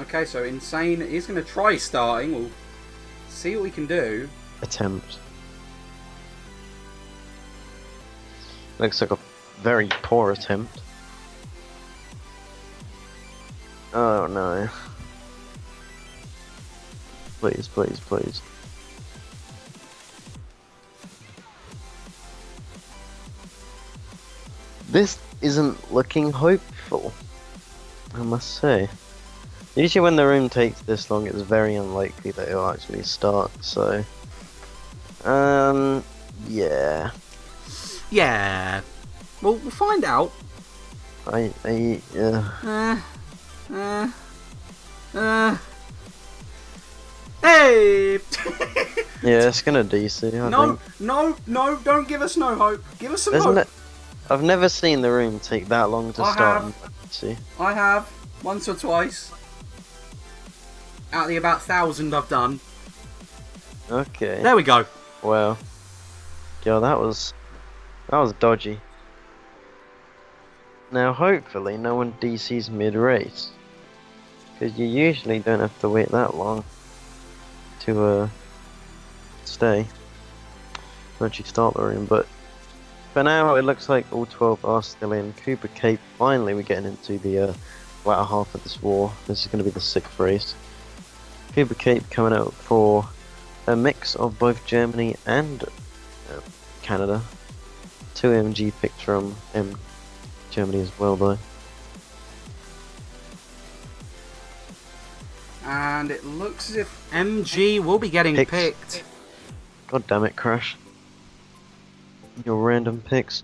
Okay, so Insane is going to try starting. We'll see what we can do. Attempt. Looks like a very poor attempt. Oh no. Please, please, please. This isn't looking hopeful, I must say. Usually when the room takes this long, it's very unlikely that it'll actually start, so... yeah. Yeah. Well, we'll find out. Hey! Yeah, it's gonna DC, I think. No, don't give us no hope. Give us some hope. I've never seen the room take that long to start. See? I have. Once or twice. Out of the about 1,000 I've done. Okay. There we go. Well. Yeah, that was dodgy. Now, hopefully, no one DCs mid-race. Because you usually don't have to wait that long to stay once you start the room, but for now it looks like all 12 are still in. Cooper Cape, finally we're getting into the latter half of this war. This is going to be the 6th race. Cooper Cape coming out for a mix of both Germany and Canada. 2 MG picks from Germany as well though. And it looks as if MG will be getting picked. God damn it, Crash. Your random picks.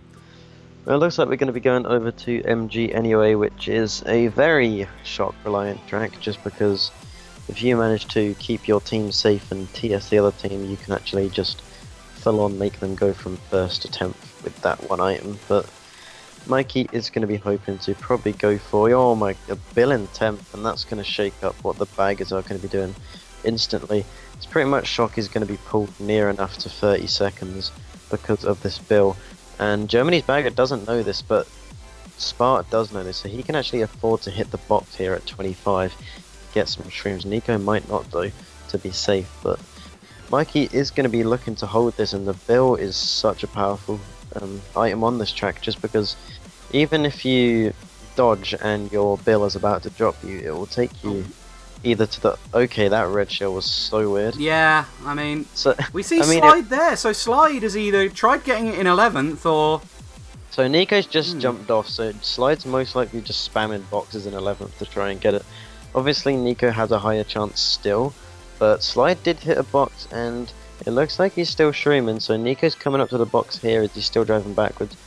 Well, it looks like we're going to be going over to MG anyway, which is a very shock-reliant track, just because if you manage to keep your team safe and TS the other team, you can actually just full-on make them go from 1st to 10th with that one item. But Mikey is going to be hoping to probably go for, a Bill in 10th, and that's going to shake up what the baggers are going to be doing instantly. It's pretty much Shock is going to be pulled near enough to 30 seconds because of this Bill. And Germany's bagger doesn't know this, but Sparta does know this, so he can actually afford to hit the box here at 25, get some shrooms. Nico might not though, to be safe, but Mikey is going to be looking to hold this, and the Bill is such a powerful item on this track, just because even if you dodge and your Bill is about to drop you, it will take you either to the... Okay, that red shell was so weird. Yeah, I mean, we see Slide there, so Slide has either tried getting it in 11th or... So Nico's just jumped off, so Slide's most likely just spamming boxes in 11th to try and get it. Obviously Nico has a higher chance still, but Slide did hit a box, and it looks like he's still shrooming, so Nico's coming up to the box here as he's still driving backwards.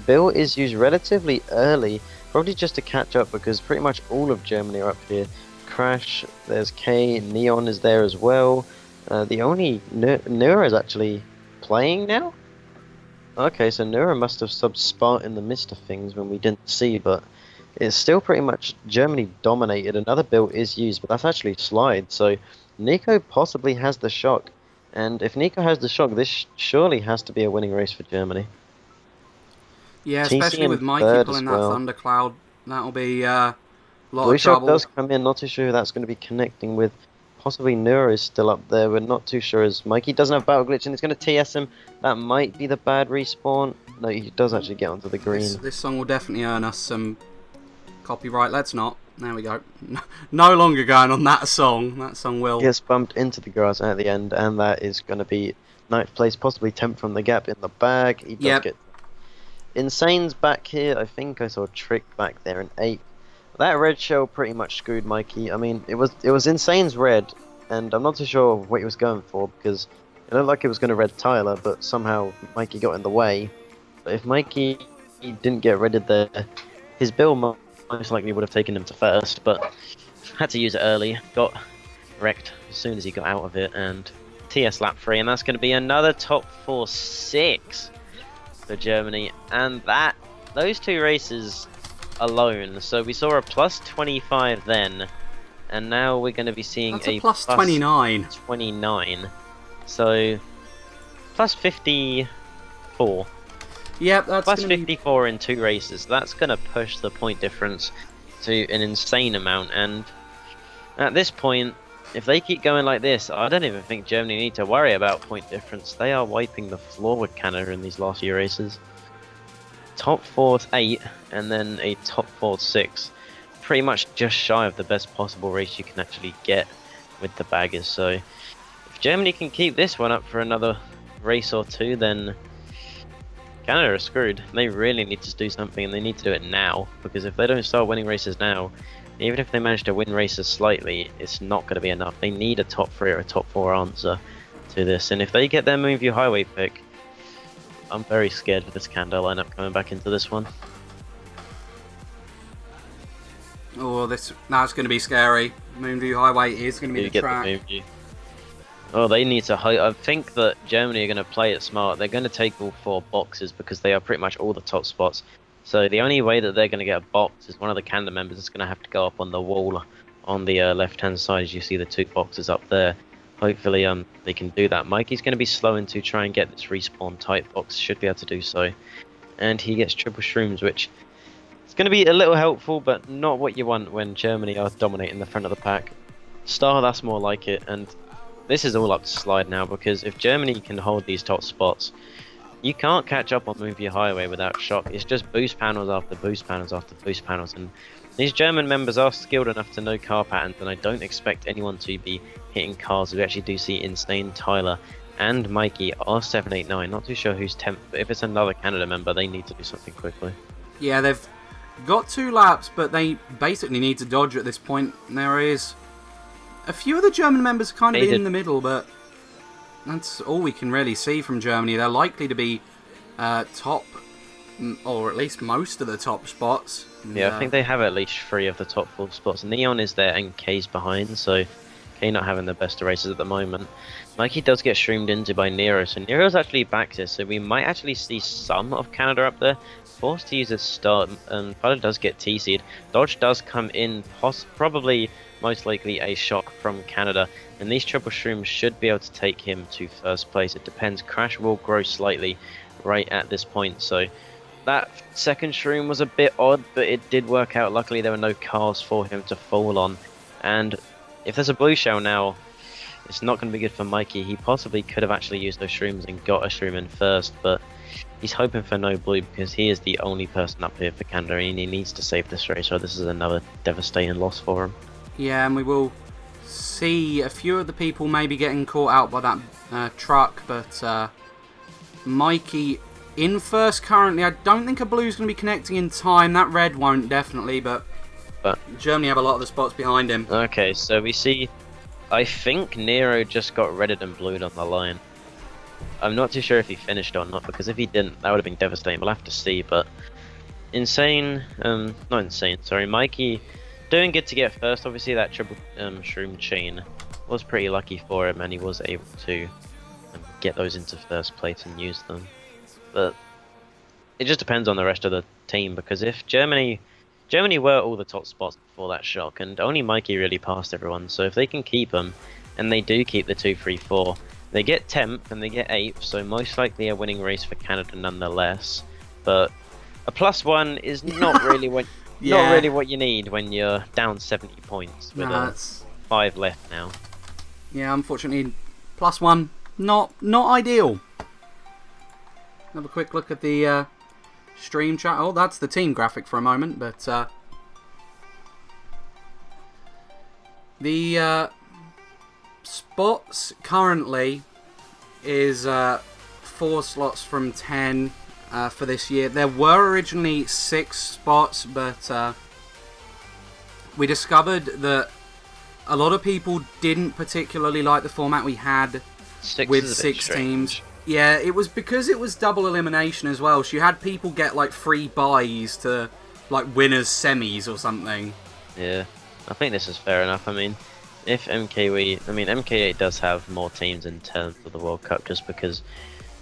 Bill is used relatively early, probably just to catch up, because pretty much all of Germany are up here. Crash, there's K, Neon is there as well. The only Nura is actually playing now? Okay, so Nura must have subbed Spart in the midst of things when we didn't see, but it's still pretty much Germany dominated. Another Bill is used, but that's actually Slide, so Nico possibly has the shock. And if Nico has the shock, this surely has to be a winning race for Germany. Yeah, especially with Mikey pulling that Thundercloud. That'll be a lot of trouble. Blue Shock does come in, not too sure who that's going to be connecting with. Possibly Nura is still up there, we're not too sure, as Mikey doesn't have Battle Glitch and it's going to TS him. That might be the bad respawn. No, he does actually get onto the green. This song will definitely earn us some copyright. Let's not. There we go. No longer going on that song. That song will... He gets bumped into the grass at the end, and that is going to be 9th place, possibly 10th from the gap in the bag. He does get... Insane's back here. I think I saw Trick back there in 8th. That red shell pretty much screwed Mikey. I mean, it was Insane's red, and I'm not too sure what he was going for, because it looked like it was going to red Tyler, but somehow Mikey got in the way. But if Mikey didn't get redded there, his Bill most likely would have taken him to 1st, but had to use it early. Got wrecked as soon as he got out of it, and TS lap 3, and that's going to be another top 4-6 for Germany. And those 2 races alone, so we saw a plus 25 then, and now we're going to be seeing a plus 29. So plus 54. Yep, that's plus 54 in 2 races. That's going to push the point difference to an insane amount, and at this point, if they keep going like this, I don't even think Germany need to worry about point difference. They are wiping the floor with Canada in these last few races. Top 4's 8, and then a top 4's 6. Pretty much just shy of the best possible race you can actually get with the baggers. So if Germany can keep this one up for another race or two, then Canada are screwed. They really need to do something, and they need to do it now, because if they don't start winning races now, even if they manage to win races slightly, it's not going to be enough. They need a top 3 or a top 4 answer to this, and if they get their Moonview Highway pick, I'm very scared of this Canada lineup coming back into this one. Oh, that's going to be scary. Moonview Highway is going to be the track. Moonview. Oh, they need to. I think that Germany are going to play it smart. They're going to take all 4 boxes because they are pretty much all the top spots. So the only way that they're going to get a box is one of the Canada members is going to have to go up on the wall on the left-hand side. As you see the 2 boxes up there. Hopefully, they can do that. Mikey's going to be slowing to try and get this respawn type box. Should be able to do so, and he gets triple shrooms, which is going to be a little helpful, but not what you want when Germany are dominating the front of the pack. Star, that's more like it, and this is all up to slide now, because if Germany can hold these top spots, you can't catch up on Moonview Highway without shock. It's just boost panels after boost panels after boost panels, and these German members are skilled enough to know car patterns, and I don't expect anyone to be hitting cars. We actually do see Insane, Tyler, and Mikey are 789. Not too sure who's 10th, but if it's another Canada member, they need to do something quickly. Yeah, they've got 2 laps, but they basically need to dodge at this point. There is a few of the German members kind of in the middle, but that's all we can really see from Germany. They're likely to be top, or at least most of the top spots. Yeah, I think they have at least 3 of the top 4 spots. Neon is there and K's behind, so K not having the best of races at the moment. Mikey does get streamed into by Nero, so Nero's actually back here, so we might actually see some of Canada up there. Forced to use a start, and Tyler does get TC'd. Dodge does come in, probably most likely a shock from Canada, and these triple shrooms should be able to take him to first place. It depends. Crash will grow slightly right at this point, so that second shroom was a bit odd, but it did work out. Luckily there were no cars for him to fall on, and if there's a blue shell now, it's not going to be good for Mikey. He possibly could have actually used those shrooms and got a shroom in first, but he's hoping for no blue because he is the only person up here for Canada, and he needs to save this race, so this is another devastating loss for him. Yeah, and we will see a few of the people maybe getting caught out by that truck, but Mikey in first currently. I don't think a blue's going to be connecting in time. That red won't, definitely, but Germany have a lot of the spots behind him. Okay, so we see, I think Nero just got redded and blued on the line. I'm not too sure if he finished or not, because if he didn't, that would have been devastating. We'll have to see, but Insane, not Insane, sorry, Mikey doing good to get first. Obviously that triple shroom chain was pretty lucky for him, and he was able to get those into first place and use them. But it just depends on the rest of the team, because if Germany were all the top spots before that shock, and only Mikey really passed everyone, so if they can keep them, and they do keep the 2, 3, 4, they get 10th and they get 8th, so most likely a winning race for Canada nonetheless. But a +1 is not really what not really what you need when you're down 70 points with 5 left now. Yeah, unfortunately, +1 not ideal. Have a quick look at the stream chat. Oh, that's the team graphic for a moment, but the spots currently is 4 slots from 10 for this year. There were originally 6 spots, but we discovered that a lot of people didn't particularly like the format we had with 6 teams. Yeah, it was because it was double elimination as well, so you had people get like free buys to like winners semis or something. Yeah, I think this is fair enough. I mean, if MK8 does have more teams in terms of the World Cup, just because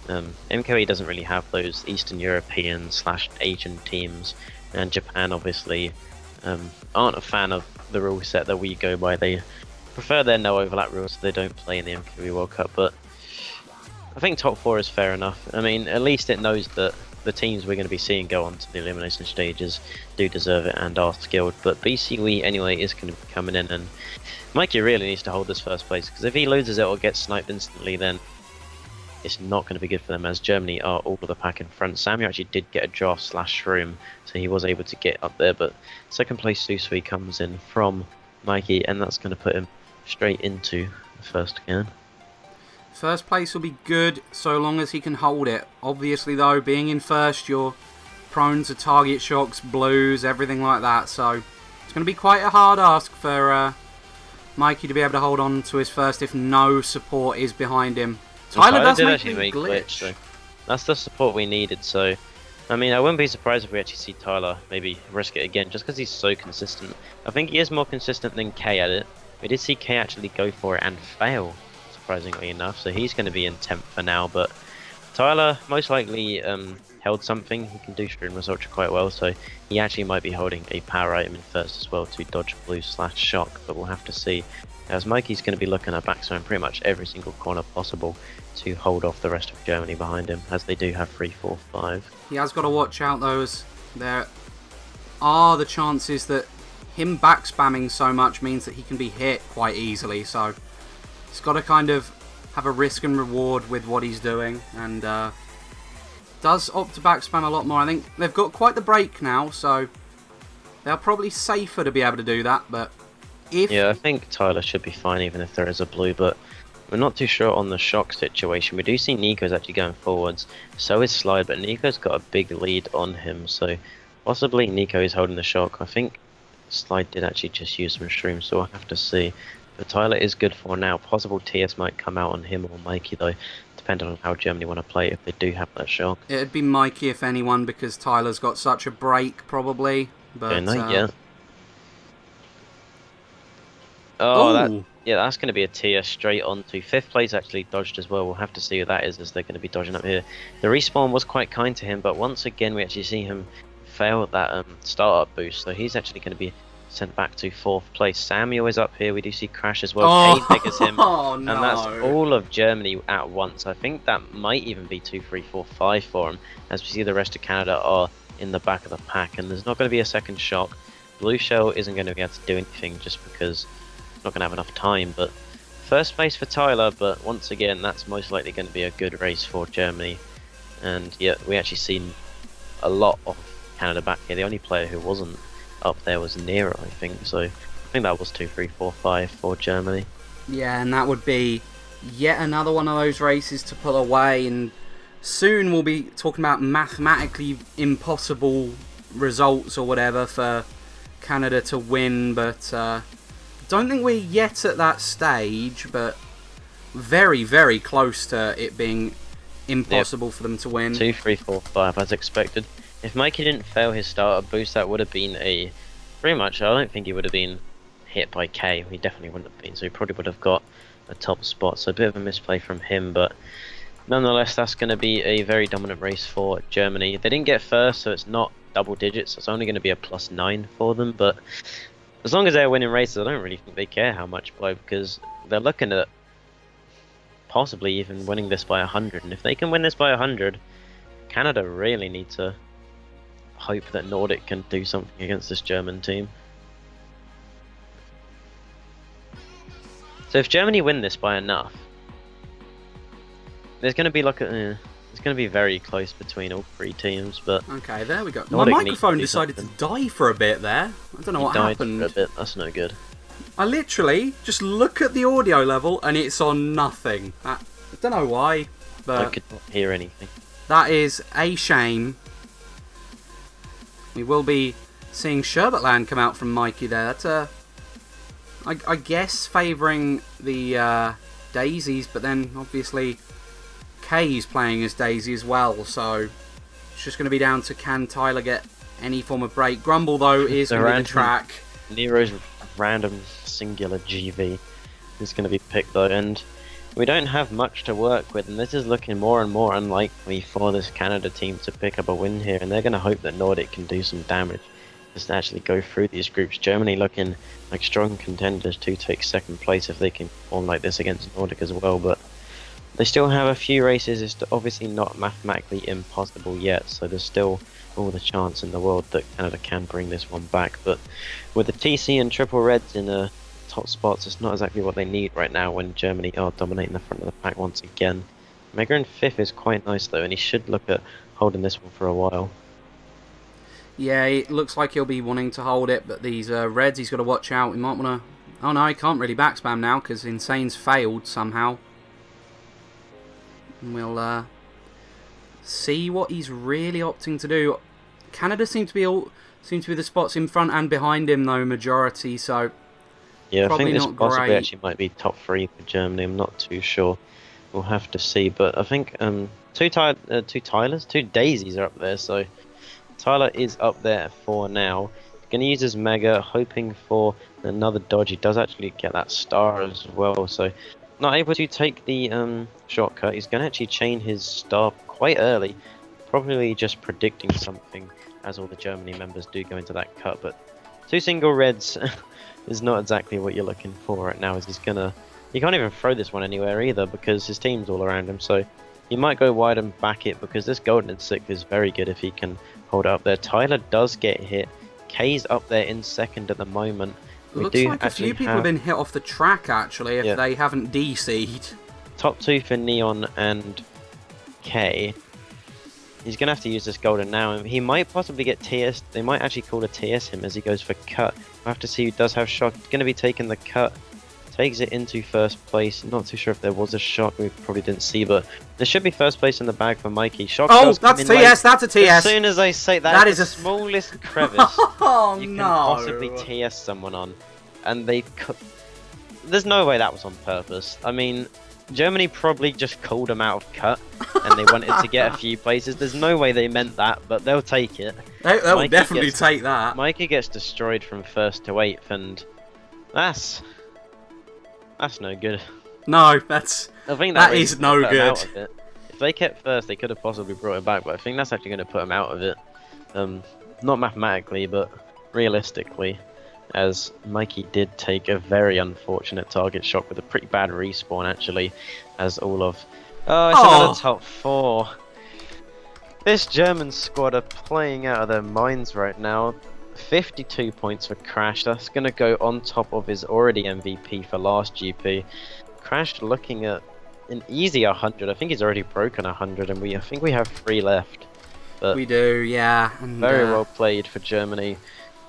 MK8 doesn't really have those Eastern European / Asian teams, and Japan obviously aren't a fan of the rule set that we go by. They prefer their no overlap rules, so they don't play in the MKW World Cup. But I think top 4 is fair enough. I mean, at least it knows that the teams we're going to be seeing go on to the elimination stages do deserve it and are skilled. But BCW anyway is going to be coming in, and Mikey really needs to hold this first place, because if he loses it or gets sniped instantly, then it's not going to be good for them, as Germany are all of the pack in front. Samuel actually did get a draft / shroom, so he was able to get up there, but second place Susui comes in from Mikey, and that's going to put him straight into the first again. First place will be good so long as he can hold it. Obviously, though, being in first, you're prone to target shocks, blues, everything like that. So it's going to be quite a hard ask for Mikey to be able to hold on to his first if no support is behind him. Tyler does did make actually me make glitch. so that's the support we needed. So, I mean, I wouldn't be surprised if we actually see Tyler maybe risk it again, just because he's so consistent. I think he is more consistent than K at it. We did see K actually go for it and fail, surprisingly enough. So he's going to be in 10th for now, but Tyler most likely held something. He can do Streamless Ultra quite well, so he actually might be holding a power item in first as well to dodge blue/shock, but we'll have to see. As Mikey's going to be looking at backside pretty much every single corner possible to hold off the rest of Germany behind him, as they do have 3, 4, 5. He has got to watch out, though, as there are the chances that him back spamming so much means that he can be hit quite easily, so he's got to kind of have a risk and reward with what he's doing, and does opt to back spam a lot more. I think they've got quite the break now, so they're probably safer to be able to do that, but yeah, I think Tyler should be fine even if there is a blue, but we're not too sure on the shock situation. We do see Nico's actually going forwards, so is Slide, but Nico's got a big lead on him, so possibly Nico is holding the shock. I think Slide did actually just use some streams, so we'll have to see. But Tyler is good for now. Possible TS might come out on him or Mikey though, depending on how Germany want to play if they do have that shock. It'd be Mikey if anyone, because Tyler's got such a break probably. But yeah. That's going to be a TS straight on to 5th place. Actually dodged as well. We'll have to see who that is, as they're going to be dodging up here. The respawn was quite kind to him, but once again we actually see him fail that startup boost, so he's actually going to be sent back to 4th place. Samuel is up here. We do see Crash as well. Kane figures him, and that's all of Germany at once. I think that might even be 2, 3, 4, 5 for him, as we see the rest of Canada are in the back of the pack, and there's not going to be a second shock. Blue Shell isn't going to be able to do anything just because it's not going to have enough time. But first place for Tyler, but once again that's most likely going to be a good race for Germany. And yeah, we actually seen a lot of Canada back here. The only player who wasn't up there was Nero, I think. So I think that was 2, 3, 4, 5 for Germany. Yeah, and that would be yet another one of those races to pull away, and soon we'll be talking about mathematically impossible results or whatever for Canada to win, but don't think we're yet at that stage, but very, very close to it being impossible for them to win. 2, 3, 4, 5 as expected. If Mikey didn't fail his starter boost, that would have been a... Pretty much, I don't think he would have been hit by K. He definitely wouldn't have been, so he probably would have got a top spot. So a bit of a misplay from him, but nonetheless, that's going to be a very dominant race for Germany. They didn't get first, so it's not double digits. It's only going to be a +9 for them, but as long as they're winning races, I don't really think they care how much by, because they're looking at possibly even winning this by 100. And if they can win this by 100, Canada really need to hope that Nordic can do something against this German team. So if Germany win this by enough, there's going to be like a... it's going to be very close between all 3 teams, but... Okay, there we go. Nordic My microphone decided to die for a bit there. I don't know what happened. For a bit. That's no good. I literally just look at the audio level and it's on nothing. I don't know why, but... I could not hear anything. That is a shame. We will be seeing Sherbetland come out from Mikey there. That's I guess favouring the Daisies, but then obviously Kay's playing as Daisy as well, so it's just going to be down to can Tyler get any form of break. Grumble, though, is going to be the track. Nero's random singular GV is going to be picked, though, and we don't have much to work with, and this is looking more and more unlikely for this Canada team to pick up a win here, and they're going to hope that Nordic can do some damage just to actually go through these groups. Germany looking like strong contenders to take 2nd place if they can perform like this against Nordic as well, but they still have a few races. It's obviously not mathematically impossible yet, so there's still all the chance in the world that Canada can bring this one back, but with the TC and triple reds in the top spots, it's not exactly what they need right now when Germany are dominating the front of the pack once again. Mega in 5th is quite nice though, and he should look at holding this one for a while. Yeah, it looks like he'll be wanting to hold it, but these reds, he's got to watch out. He might want to Oh no, he can't really backspam now because Insane's failed somehow. And we'll see what he's really opting to do. Canada seem to be the spots in front and behind him though, majority. So yeah, I probably think this not possibly great. actually might be top 3 for Germany. I'm not too sure. We'll have to see. But I think two Daisies are up there. So Tyler is up there at 4 now. Going to use his Mega, hoping for another dodge. He does actually get that star as well. So not able to take the shortcut. He's going to actually chain his star quite early. Probably just predicting something, as all the Germany members do go into that cut. But 2 single reds is not exactly what you're looking for right now. As he's gonna, he can't even throw this one anywhere either because his team's all around him. So he might go wide and back it because this golden in 6th is very good if he can hold it up there. Tyler does get hit. K's up there in 2nd at the moment. Looks like a few people have been hit off the track actually if they haven't DC'd. Top 2 for Neon and K. He's going to have to use this golden now, and he might possibly get TS. They might actually call a TS him as he goes for cut. We'll have to see who does have shock. He's going to be taking the cut. Takes it into 1st place. Not too sure if there was a shock. We probably didn't see, but there should be 1st place in the bag for Mikey. Shock oh, that's TS. Late. That's a TS. As soon as I say that is the smallest crevice oh, you can no. possibly TS someone on. And they there's no way that was on purpose. I mean, Germany probably just called them out of cut and they wanted to get a few places. There's no way they meant that, but they'll take it. They'll definitely take that. Mikey gets destroyed from 1st to 8th, and that's no good. No, I think that is no good. If they kept 1st, they could have possibly brought it back, but I think that's actually going to put them out of it. Not mathematically, but realistically. As Mikey did take a very unfortunate target shock with a pretty bad respawn actually, as all of... Oh, it's another top 4. This German squad are playing out of their minds right now. 52 points for Crash, that's going to go on top of his already MVP for last GP. Crash looking at an easy 100, I think he's already broken 100 and I think we have 3 left. But we do, yeah. And, very well played for Germany.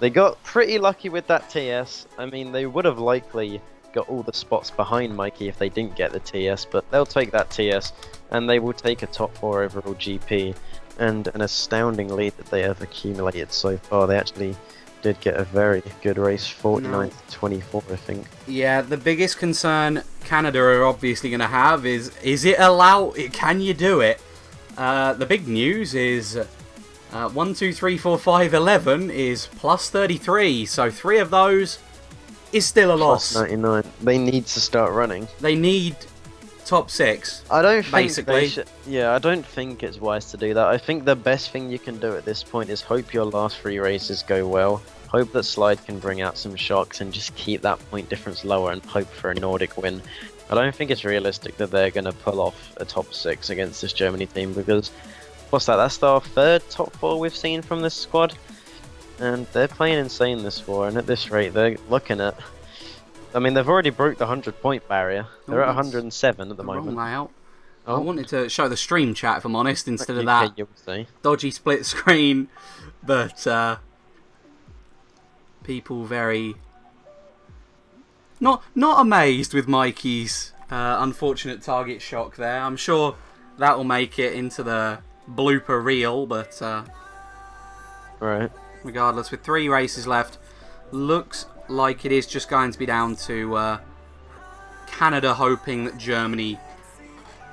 They got pretty lucky with that TS. I mean, they would have likely got all the spots behind Mikey if they didn't get the TS, but they'll take that TS, and they will take a top 4 overall GP, and an astounding lead that they have accumulated so far. They actually did get a very good race, 49 to 24, I think. Yeah, the biggest concern Canada are obviously going to have is it allowed? Can you do it? The big news is... 1, 2, 3, 4, 5, 11 is plus 33, so 3 of those is still a loss. Plus 99. They need to start running. They need top 6. I don't think basically. I don't think it's wise to do that. I think the best thing you can do at this point is hope your last 3 races go well. Hope that Slide can bring out some shocks and just keep that point difference lower and hope for a Nordic win. I don't think it's realistic that they're going to pull off a top 6 against this Germany team because... What's that? That's our 3rd top 4 we've seen from this squad. And they're playing insane this war, and at this rate they're looking at... I mean, they've already broke the 100-point barrier. They're at 107 at the moment. Layout. I wanted to show the stream chat, if I'm honest, instead of that dodgy split screen. But, people very... Not amazed with Mikey's unfortunate target shock there. I'm sure that will make it into the... blooper reel, but right. Regardless, with 3 races left, looks like it is just going to be down to Canada hoping that Germany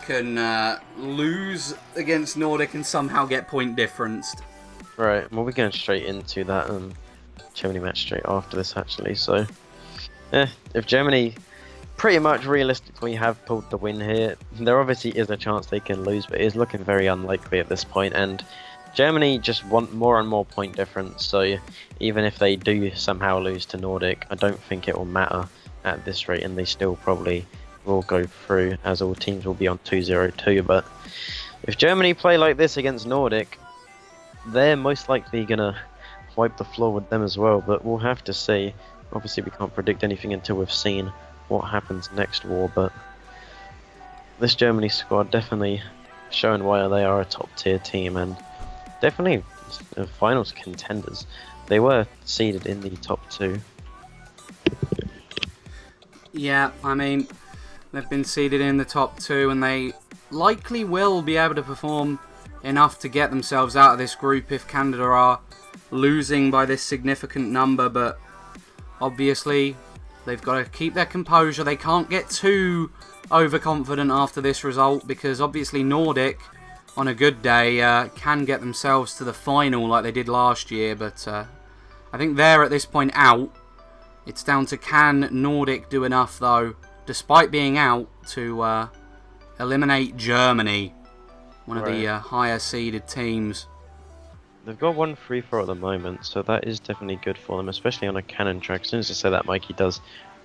can lose against Nordic and somehow get point differenced. Right, well we're going straight into that Germany match straight after this actually, so if Germany pretty much realistically have pulled the win here, there obviously is a chance they can lose, but it is looking very unlikely at this point, and Germany just want more and more point difference, so even if they do somehow lose to Nordic, I don't think it will matter at this rate, and they still probably will go through, as all teams will be on 2-0-2, but if Germany play like this against Nordic, they're most likely going to wipe the floor with them as well, but we'll have to see. Obviously we can't predict anything until we've seen what happens next war, but this Germany squad definitely showing why they are a top tier team and definitely finals contenders. They were seeded in the top 2. Yeah, I mean, they've been seeded in the top 2 and they likely will be able to perform enough to get themselves out of this group if Canada are losing by this significant number, but obviously they've got to keep their composure. They can't get too overconfident after this result because obviously Nordic, on a good day, can get themselves to the final like they did last year, but I think they're at this point out. It's down to can Nordic do enough though, despite being out, to eliminate Germany, one of the higher seeded teams. They've got 1 free-throw at the moment, so that is definitely good for them, especially on a cannon track. As soon as I say that, Mikey does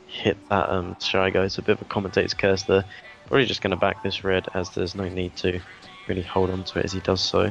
hit that Shy Guy. It's a bit of a commentator's curse there. Probably just going to back this red, as there's no need to really hold on to it as he does so.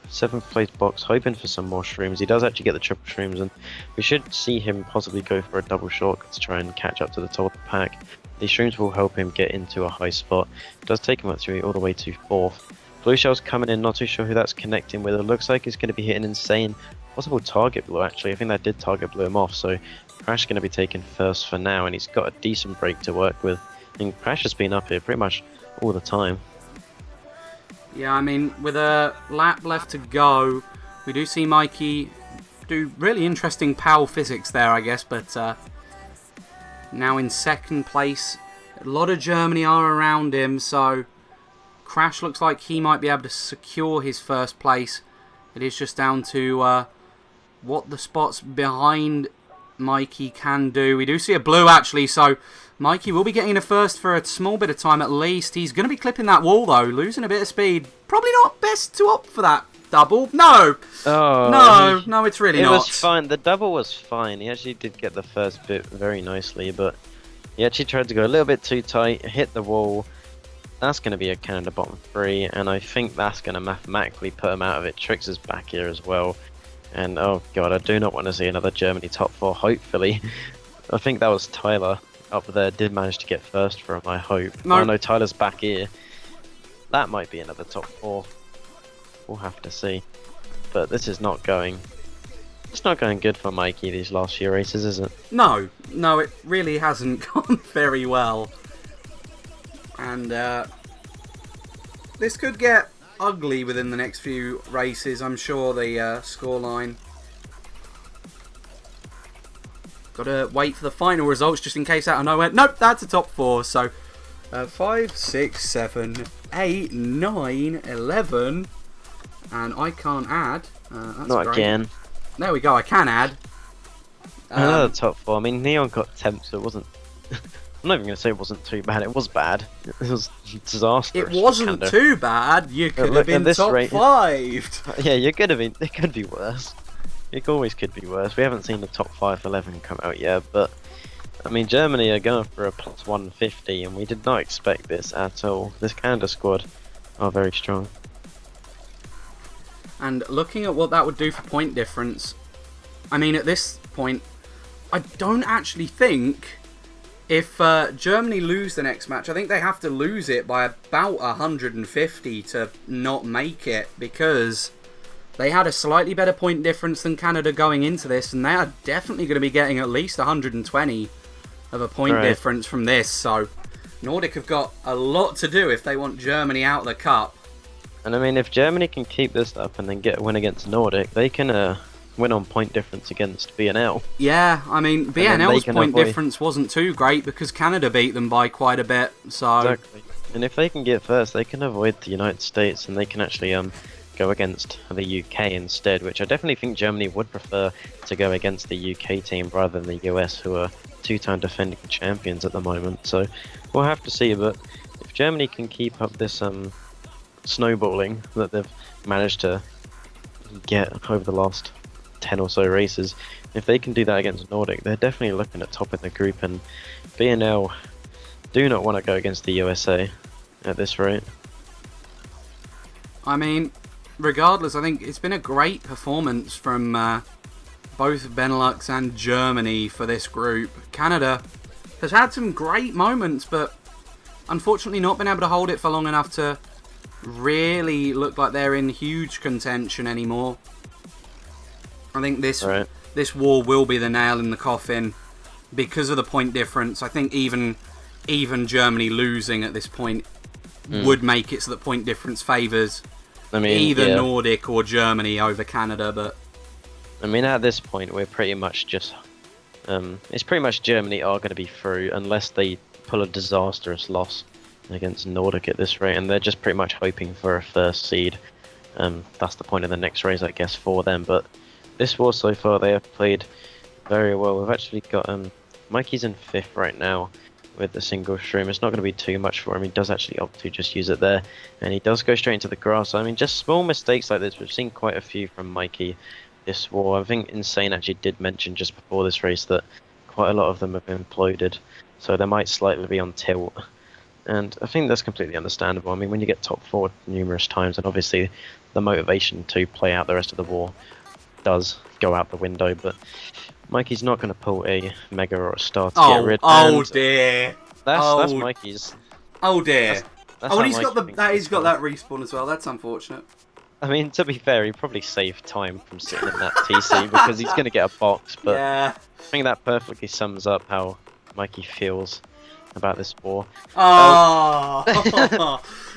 7th place box, hoping for some more shrooms. He does actually get the triple shrooms, and we should see him possibly go for a double shortcut to try and catch up to the top of the pack. These shrooms will help him get into a high spot. It does take him up through all the way to 4th. Blue Shell's coming in, not too sure who that's connecting with. It looks like it's going to be hitting insane. Possible target blue, actually. I think that did target blue him off, so Crash is going to be taken first for now, and he's got a decent break to work with. And Crash has been up here pretty much all the time. Yeah, I mean, with a lap left to go, we do see Mikey do really interesting power physics there, I guess, but now in 2nd place. A lot of Germany are around him, so Crash looks like he might be able to secure his 1st place. It is just down to what the spots behind Mikey can do. We do see a blue, actually, so Mikey will be getting a 1st for a small bit of time at least. He's going to be clipping that wall, though, losing a bit of speed. Probably not best to opt for that double. No! Oh, no, it's really not. It was fine. The double was fine. He actually did get the 1st bit very nicely, but he actually tried to go a little bit too tight, hit the wall. That's going to be a Canada bottom 3, and I think that's going to mathematically put him out of it. Trix is back here as well. And oh god, I do not want to see another Germany top 4, hopefully. I think that was Tyler up there, did manage to get 1st for him, I hope. No. Oh no, Tyler's back here. That might be another top 4. We'll have to see. But this is not going... It's not going good for Mikey these last few races, is it? No, it really hasn't gone very well. And this could get ugly within the next few races, I'm sure, the scoreline. Gotta wait for the final results just in case out of nowhere. Nope, that's a top 4. So 5, 6, 7, 8, 9, 11. And I can't add. That's not great. again. There we go, I can add. Another top 4. I mean, Neon got 10th, so it wasn't... I'm not even going to say it wasn't too bad. It was bad. It was disastrous. It wasn't too bad. You could have been top 5. Yeah, you could have been. It could be worse. It always could be worse. We haven't seen the top 5 11 come out yet, but I mean, Germany are going for a plus 150, and we did not expect this at all. This Canada squad are very strong. And looking at what that would do for point difference, I mean, at this point, I don't actually think... If Germany lose the next match, I think they have to lose it by about 150 to not make it, because they had a slightly better point difference than Canada going into this, and they are definitely going to be getting at least 120 of a point difference from this. So Nordic have got a lot to do if they want Germany out of the cup. And I mean, if Germany can keep this up and then get a win against Nordic, they can win on point difference against BNL. Yeah, I mean, BNL's point difference wasn't too great because Canada beat them by quite a bit. So exactly. And if they can get first, they can avoid the United States, and they can actually go against the UK instead, which I definitely think Germany would prefer to go against the UK team rather than the US, who are 2-time defending champions at the moment. So we'll have to see, but if Germany can keep up this snowballing that they've managed to get over the last 10 or so races, if they can do that against Nordic, they're definitely looking at top in the group, and BNL do not want to go against the USA at this rate. I mean, regardless, I think it's been a great performance from both Benelux and Germany for this group. Canada has had some great moments, but unfortunately not been able to hold it for long enough to really look like they're in huge contention anymore. I think this war will be the nail in the coffin because of the point difference. I think even Germany losing at this point would make it so that point difference favours either Nordic or Germany over Canada. But I mean, at this point, we're pretty much just it's pretty much Germany are going to be through unless they pull a disastrous loss against Nordic at this rate, and they're just pretty much hoping for a first seed. That's the point of the next race, I guess, for them. But this war so far, they have played very well. We've actually got Mikey's in 5th right now with the single stream. It's not going to be too much for him. He does actually opt to just use it there, and he does go straight into the grass. I mean, just small mistakes like this. We've seen quite a few from Mikey this war. I think Insane actually did mention just before this race that quite a lot of them have imploded, so they might slightly be on tilt. And I think that's completely understandable. I mean, when you get top 4 numerous times, and obviously the motivation to play out the rest of the war does go out the window, but Mikey's not going to pull a Mega or a Star to get rid. Oh dear. That's Mikey's. Oh dear. That's and he's got that respawn as well. That's unfortunate. I mean, to be fair, he probably saved time from sitting in that TC because he's going to get a box, but yeah. I think that perfectly sums up how Mikey feels about this war. Oh,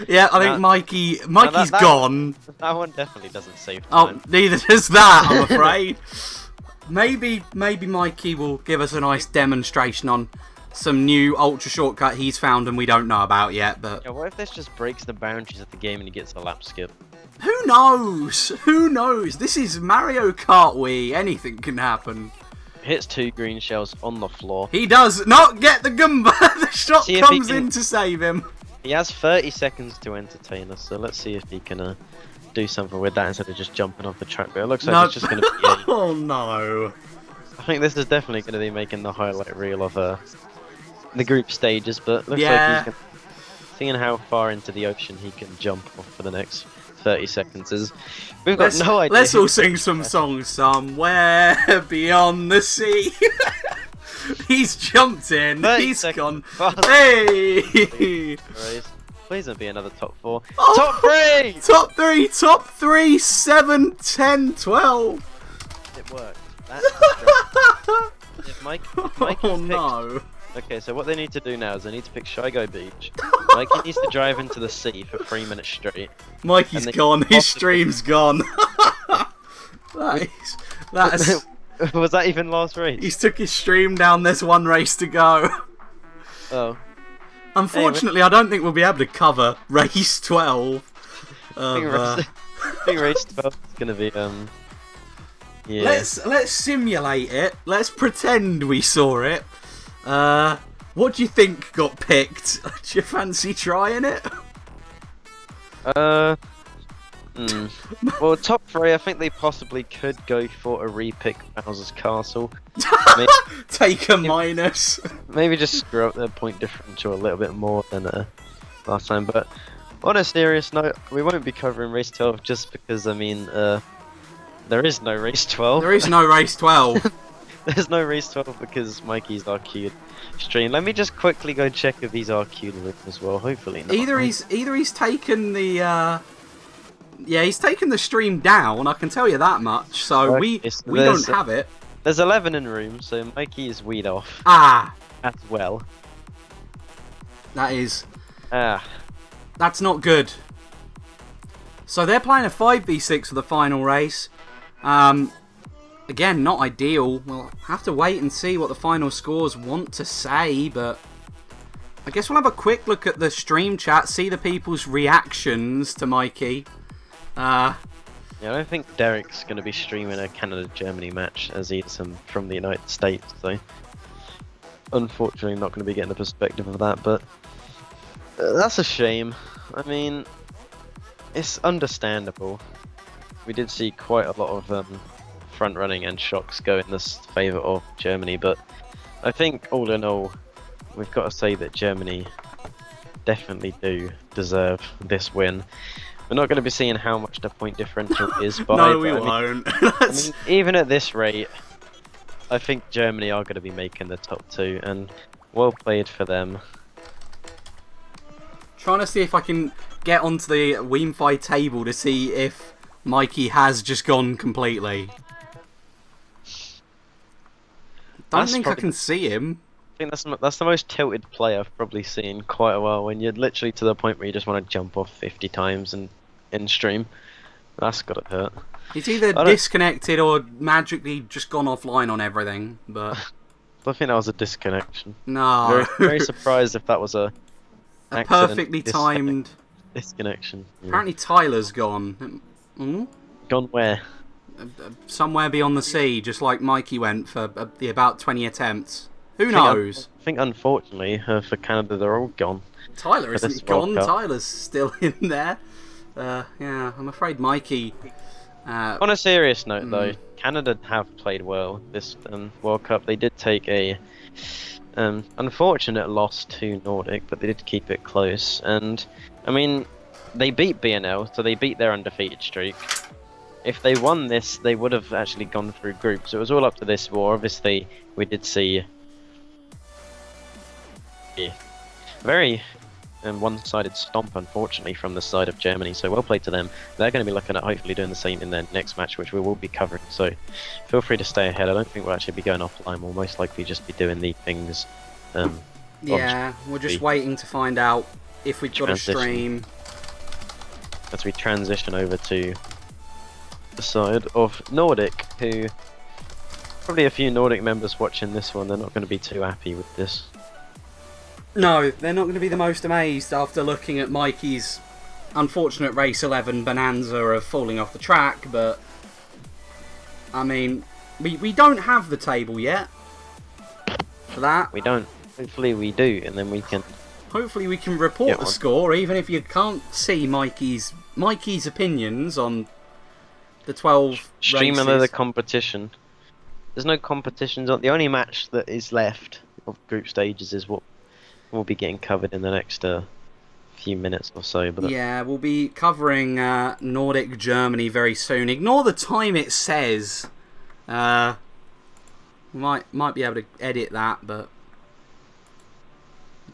yeah, I think Mikey's gone. That one definitely doesn't save time. Oh, neither does that, I'm afraid. Maybe Mikey will give us a nice demonstration on some new ultra shortcut he's found and we don't know about yet. But yeah, what if this just breaks the boundaries of the game and he gets a lap skip? Who knows? Who knows? This is Mario Kart Wii. Anything can happen. Hits 2 green shells on the floor. He does not get the Goomba. The shot comes in to save him. He has 30 seconds to entertain us, so let's see if he can do something with that instead of just jumping off the track. But it looks like it's just going to be Oh no. I think this is definitely going to be making the highlight reel of the group stages, but looks yeah. like seeing how far into the ocean he can jump off for the next 30 seconds is... We've got no idea. Let's all sing some songs. Somewhere beyond the sea. He's jumped in. He's gone. Hey! Please don't be another top 4. Oh, top 3! Top 3, 7, 10, 12. It worked. If Mike oh no. Okay, so what they need to do now is they need to pick Shy Guy Beach. Mikey needs to drive into the sea for 3 minutes straight. Mikey's gone. His stream's gone. That's... Was that even last race? He's took his stream down. There's one race to go. Oh. Unfortunately, I don't think we'll be able to cover race 12. I think race 12 is going to be yeah. Let's simulate it. Let's pretend we saw it. What do you think got picked? Do you fancy trying it? Well, top 3, I think they possibly could go for a repick Bowser's Castle. Take a minus. Maybe just screw up their point differential a little bit more than last time. But on a serious note, we won't be covering race 12 just because, I mean, there is no race 12. There is no race 12. There's no race 12 because Mikey's RQ'd stream. Let me just quickly go check if he's RQ'd as well. Hopefully not. Either he's taken the he's taken the stream down. I can tell you that much. So we don't have it. There's 11 in room, so Mikey is weed off. As well. That is. That's not good. So they're playing a 5v6 for the final race. Again, not ideal. We'll have to wait and see what the final scores want to say, but I guess we'll have a quick look at the stream chat, see the people's reactions to Mikey. Yeah, I don't think Derek's going to be streaming a Canada-Germany match as he's from the United States, so unfortunately not going to be getting the perspective of that, but that's a shame. I mean, it's understandable. We did see quite a lot of front running and shocks go in this favour of Germany, but I think all in all we've got to say that Germany definitely do deserve this win. We're not going to be seeing how much the point differential is, but no, we won't. I mean, even at this rate, I think Germany are going to be making the top 2, and well played for them. Trying to see if I can get onto the Weemfi table to see if Mikey has just gone completely. don't think I can see him. I think that's the most tilted play I've probably seen in quite a while. When you're literally to the point where you just want to jump off 50 times in stream. That's gotta hurt. He's either disconnected or magically just gone offline on everything. But I think that was a disconnection. no, Very, very surprised if that was a perfectly timed disconnection. Yeah. Apparently Tyler's gone. Gone where? Somewhere beyond the sea, just like Mikey went for the about 20 attempts. Who knows? I think unfortunately for Canada they're all gone. Tyler isn't gone. Tyler's still in there. Yeah, I'm afraid Mikey. On a serious note, though, Canada have played well this World Cup. They did take a unfortunate loss to Nordic, but they did keep it close. And I mean, they beat BNL, so they beat their undefeated streak. If they won this, they would have actually gone through groups. It was all up to this war. Obviously, we did see a very one-sided stomp, unfortunately, from the side of Germany. So well played to them. They're going to be looking at hopefully doing the same in their next match, which we will be covering. So feel free to stay ahead. I don't think we'll actually be going offline. We'll most likely just be doing the things. Yeah, we're just waiting to find out if we've got a stream. As we transition over to the side of Nordic, who probably a few Nordic members watching this one, they're not going to be too happy with this. No, they're not going to be the most amazed after looking at Mikey's unfortunate race 11 bonanza of falling off the track, but I mean, we don't have the table yet for that. We don't. Hopefully we do, and then we can. Hopefully we can report the score, even if you can't see Mikey's opinions on the 12 stream races. Another competition. There's no competitions on. The only match that is left of group stages is what we'll be getting covered in the next few minutes or so. But yeah, we'll be covering Nordic Germany very soon. Ignore the time it says. Might be able to edit that, but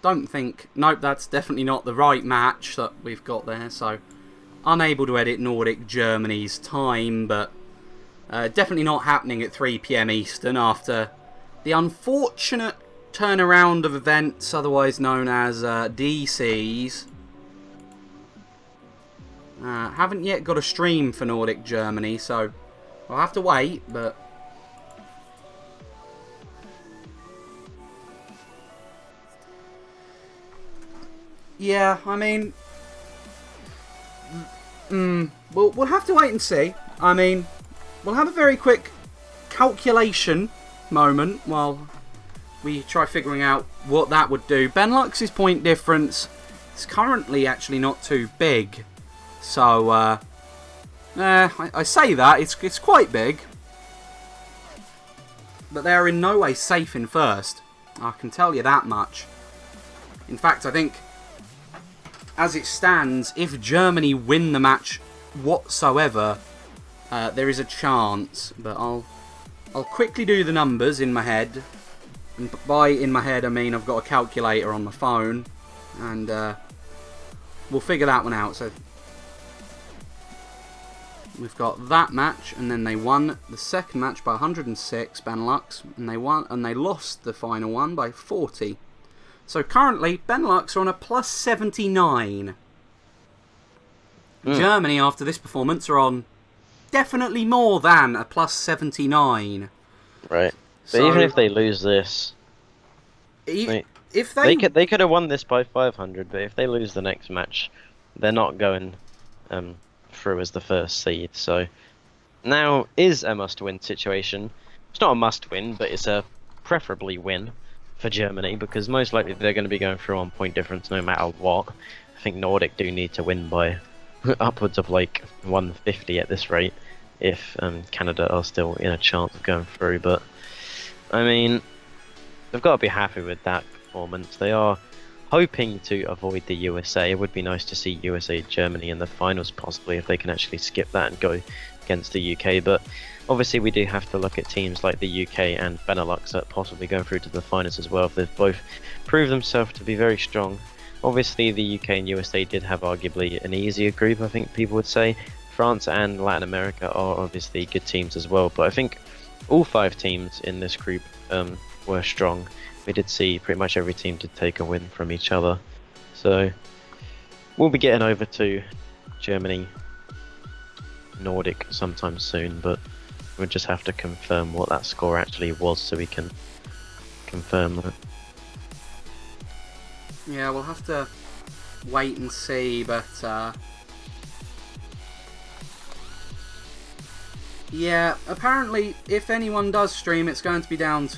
don't think. Nope, that's definitely not the right match that we've got there. So unable to edit Nordic Germany's time, but definitely not happening at 3 PM Eastern after the unfortunate turnaround of events, otherwise known as DCs. Haven't yet got a stream for Nordic Germany, so I'll have to wait, but yeah, I mean, we'll have to wait and see. I mean, we'll have a very quick calculation moment while we try figuring out what that would do. Benlux's point difference is currently actually not too big. So, I say that, it's quite big. But they're in no way safe in first. I can tell you that much. In fact, I think, as it stands, if Germany win the match whatsoever, there is a chance. But I'll quickly do the numbers in my head. And by in my head, I mean I've got a calculator on my phone, and we'll figure that one out. So we've got that match, and then they won the second match by 106, Benelux, and they lost the final one by 40. So currently, Benelux are on a plus 79. Germany, after this performance, are on definitely more than a plus 79. Right. But even if they lose this, if they could have won this by 500. But if they lose the next match, they're not going through as the first seed. So now is a must-win situation. It's not a must-win, but it's a preferably win for Germany, because most likely they're going to be going through on point difference no matter what. I think Nordic do need to win by upwards of like 150 at this rate if Canada are still in a chance of going through. But I mean, they've got to be happy with that performance. They are hoping to avoid the USA. It would be nice to see USA Germany in the finals possibly, if they can actually skip that and go against the UK. But obviously we do have to look at teams like the UK and Benelux that possibly go through to the finals as well, if they've both proved themselves to be very strong. Obviously the UK and USA did have arguably an easier group, I think people would say. France and Latin America are obviously good teams as well, but I think all 5 teams in this group were strong. We did see pretty much every team did take a win from each other. So we'll be getting over to Germany, Nordic sometime soon, but we'll just have to confirm what that score actually was so we can confirm that. Yeah, we'll have to wait and see, but yeah, apparently if anyone does stream, it's going to be down to